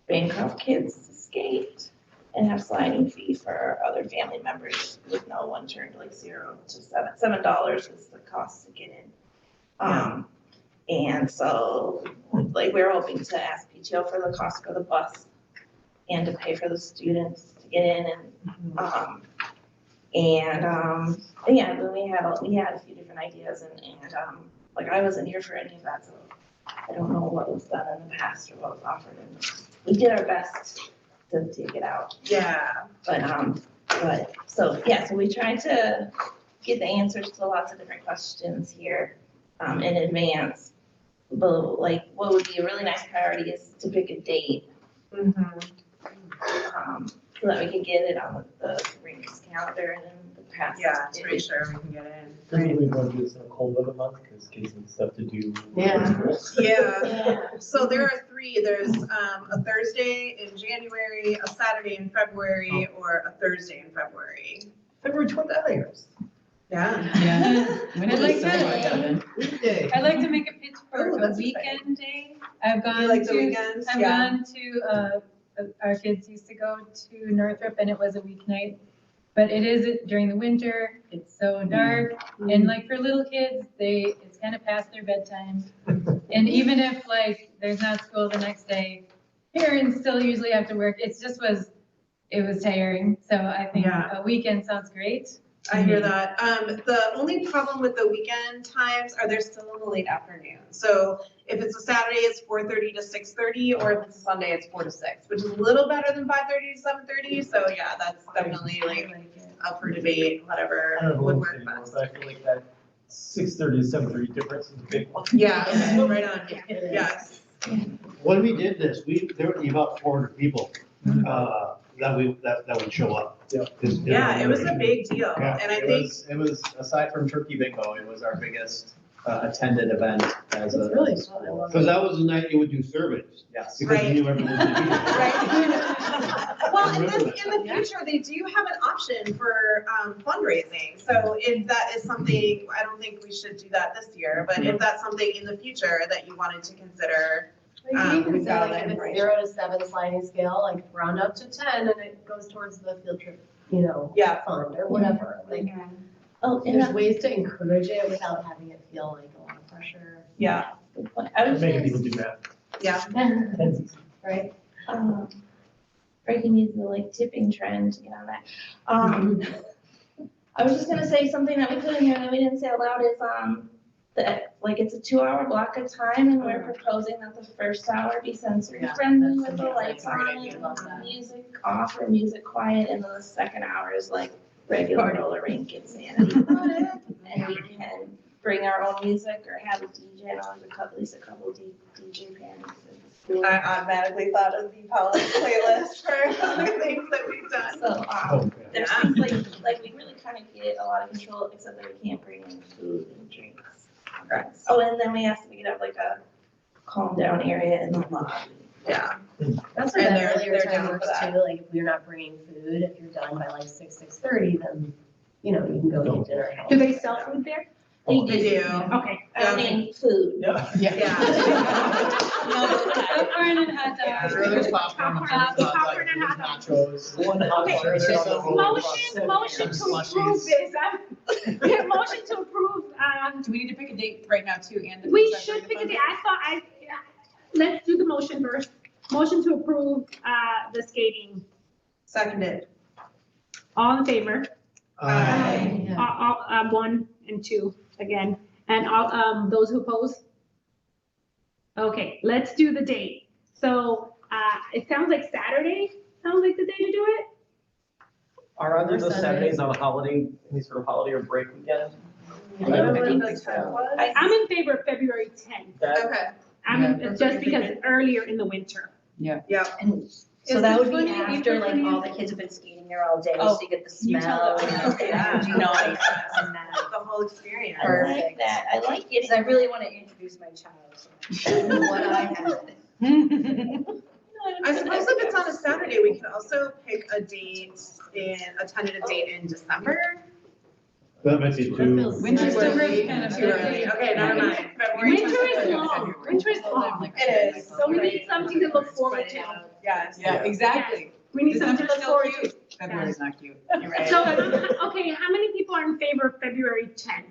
Bancroft kids to skate and have sliding fee for other family members with no one turned like $0 to $7 is the cost to get in. And so like we're hoping to ask PTO for the cost for the bus and to pay for the students to get in and yeah, then we had a few different ideas and like I wasn't here for any of that, so I don't know what was done in the past or what was offered, and we did our best to take it out. Yeah. But so we tried to get the answers to lots of different questions here in advance. But like what would be a really nice priority is to pick a date. So that we can get it on the rink's calendar and then the past. Yeah, to make sure we can get in. Maybe we want to do this in a cold weather month because kids need stuff to do. Yeah. So there are 3. There's a Thursday in January, a Saturday in February, or a Thursday in February. February 29th. Yeah. Yeah. When I'd did like this to- start, Kevin? Weekday. I'd like to make a pitch for Ooh, a that's weekend day. I've gone You like the to, weekends? I've Yeah. gone to, our kids used to go to Northrop and it was a weeknight. But it is during the winter, it's so dark, and like for little kids, it's kind of past their bedtime. And even if like there's not school the next day, parents still usually have to work, it was tiring. So I think a weekend sounds great. I hear that. The only problem with the weekend times are they're still in the late afternoon. So if it's a Saturday, it's 4:30 to 6:30, or if it's a Sunday, it's 4 to 6, which is a little better than 5:30 to 7:30. So yeah, that's definitely like up for debate, whatever I don't know would if work it's anymore, best. but I feel like that 6:30 to 7:30 difference is a big one. Yeah, right on. Yes. When we did this, there were about 400 people, that would show up. Yeah, it was a big deal. Yeah. And I think It was, aside from Turkey Bingo, it was our biggest attended event as a. It's really as a fun. school. Because that was the night you would do surveys, Yes. because you knew everyone was gonna be there. Right. Well, and then Remember in the future, they do have an option for fundraising. So if that is something, I don't think we should do that this year, but if that's something in the future that you wanted to consider. You can we've say got like that if it's information. 0 to 7 sliding scale, like round up to 10 and it goes towards the field trip, Yeah. fund or whatever. Like, Oh, and there's ways to encourage it without having it feel like a lot of pressure. Yeah. I was Making gonna people do math. Yeah. That's easy. Right? breaking news, the like tipping trend, to get on that. I was just gonna say something that we couldn't hear that we didn't say out loud is, it's a 2-hour block of time and we're proposing that the first hour be sensory friendly with the lights on and music off or music quiet, and then the second hour is like regular roller rink insanity. And we can bring our own music or have a DJ, and at least a couple DJ bands. I automatically thought of the Paula's playlist for other things that we've done. So, there seems like we really kind of get a lot of control, except that we can't bring in food and drinks. Correct. Oh, and then we asked if we could have like a calm down area in the lobby. Yeah. That's where And that they're earlier down time for works that. too, like if you're not bringing food, if you're done by like 6:30, then, you can go get dinner. Do they sell food there? They They do. Okay. I mean, food. Yeah. Yeah. Popcorn and hot I'm dogs. sure there's popcorn, I'm sure there's hot Popcorn and dogs, there's nachos. One hot Okay, dog. There's There's some some Motion to approve this. Yeah, motion to approve, Do we need to pick a date right now too, and? we should pick a date. Let's do the motion first. Motion to approve, the skating. Seconded. All in favor? Aye. All, 1 and 2 again. And all, those who oppose? Okay, let's do the date. So, it sounds like Saturday, sounds like the day to do it? Are other Or those Sunday. Saturdays on a holiday, any sort of holiday or break weekend? I don't think so. I'm in favor of February 10th. That, Okay. Just because it's earlier in the winter. And so Is that the would be 20 after April like all 20th? the kids have been skating there all day, Oh, so you get the you tell smell. them. and Yeah. the noise and that. The whole experience. I like that. I like it, because I really want to introduce my child, so I show them what I had. I suppose if it's on a Saturday, we could also pick a date a tentative date in December. That might be too. Winter's December still is kind of Too early. Okay, never mind. February Winter is 22nd. long. Winter is long. It is. So we need something to look forward to. Yes. Yeah, exactly. We need something to December's look still forward to. cute. February's not cute. You're right. So, okay, how many people are in favor of February 10th?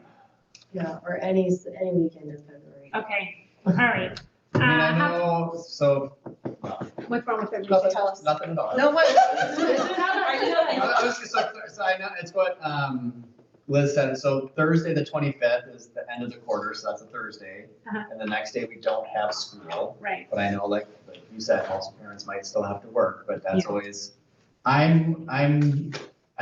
Yeah, or any weekend in February. Okay, all right. I mean, I How- know, so, What's wrong with February? nothing, 10th? nothing at all. No, what? I was just, so I know, it's what, Liz said, so Thursday, the 25th is the end of the quarter, so that's a Thursday. Uh-huh. And the next day, we don't have school, Right. but I know, like you said, most parents might still have to work, but that's Yeah. always, I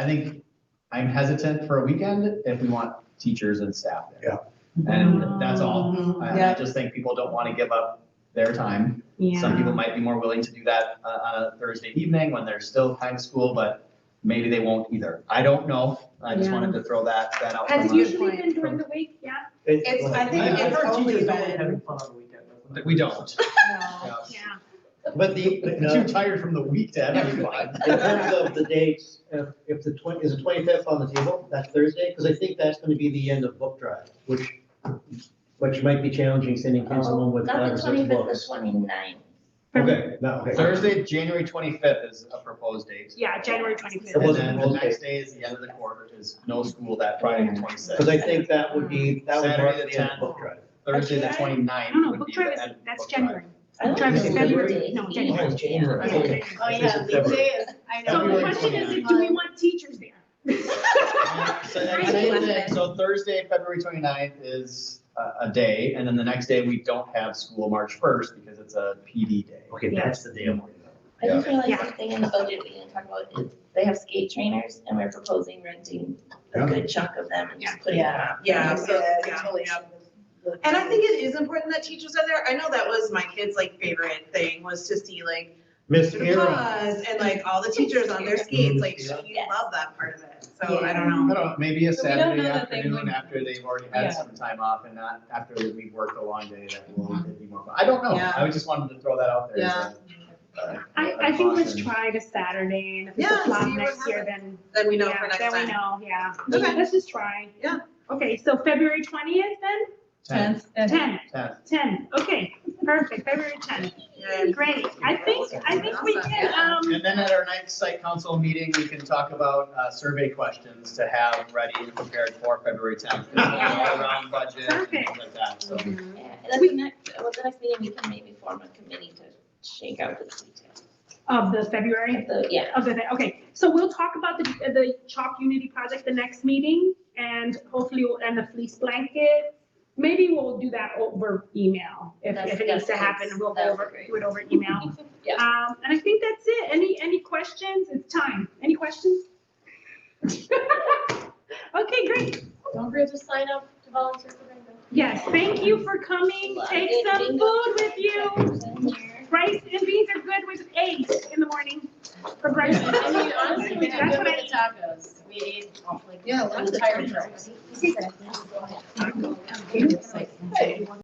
think I'm hesitant for a weekend if we want teachers and staff there. Yeah. And that's all. I Yeah. just think people don't want to give up their time. Yeah. Some people might be more willing to do that on a Thursday evening when there's still time to school, but maybe they won't either. I don't know. I just Yeah. wanted to throw that out. Has it from a- usually been during the week? Yeah? It's- I think I've it's heard only teachers always been- having fun on the weekend. That we don't. Yeah. But Too tired from the week to have any fun. in terms of the dates, if the is the 25th on the table, that's Thursday? Because I think that's going to be the end of book drive, which might be challenging sending kids home with 5 Not or the 6 25th, books. the 29th. Okay, no, okay. Thursday, January 25th is a proposed date. Yeah, January 25th. It And wasn't then the proposed next date. day is the end of the quarter, is no school that Friday, the 26th. Because I think that would mark Saturday, the the end 10th. of book drive. Thursday, the Okay. 29th No, no, would book be drive the is, end of that's book drive. January. I Book drive is like February, no, January. Oh, January. Okay. Okay. Oh, This yeah, is leap February. day is, I know. So the February question is, 29th. do we want teachers there? So next day, so Thursday, February 29th is a day, and then the next day, we don't have school March 1st because it's a PD day. Okay, that's the day I'm worried about. I just realized Yeah. something in the budget we didn't talk about is they have skate trainers and we're proposing renting a Yeah. good chunk of them and just putting them out. Yeah, so, yeah, Totally. yeah. And I think it is important that teachers are there. I know that was my kid's like favorite thing, was to see like Miss the Aaron. pause and like all the teachers on their skates, like she Yes. loved that part of it. So I I don't don't know. know, maybe a So we don't Saturday know that they afternoon would- after they've already Yeah. had some time off and not after we've worked a long day, that will be more fun. I don't know, Yeah. I just wanted to throw that out there. Yeah. I think let's caution. try the Saturday, and if it's Yeah, a flop see what next year, happens. then. Then we know yeah, for next then time. we know, yeah. Okay. Let's just try. Yeah. Okay, so February 20th then? 10th. 10, 10th. 10, okay, perfect, February 10th. Yeah. Great, I think we can, And then at our next site council meeting, we can talk about survey questions to have ready and prepared for February 10th. All around budget and things like that, so. Yeah, and then the next meeting, we can maybe form a committee to shake out the details. of the February? Of the, yeah. Okay, so we'll talk about the Chalk Unity project the next meeting, and hopefully, and the fleece blanket. Maybe we'll do that over email, if it needs to happen, we'll go over, do it over email. Yeah. And I think that's it. Any questions? It's time. Any questions? Okay, great. Don't forget to sign up to volunteer for bingo. Yes, thank you for coming. Take some food with you. Rice and beans are good with eggs in the morning for breakfast. I mean, honestly, we did That's good what with the tacos. We ate like Yeah, an entire tray. You see that?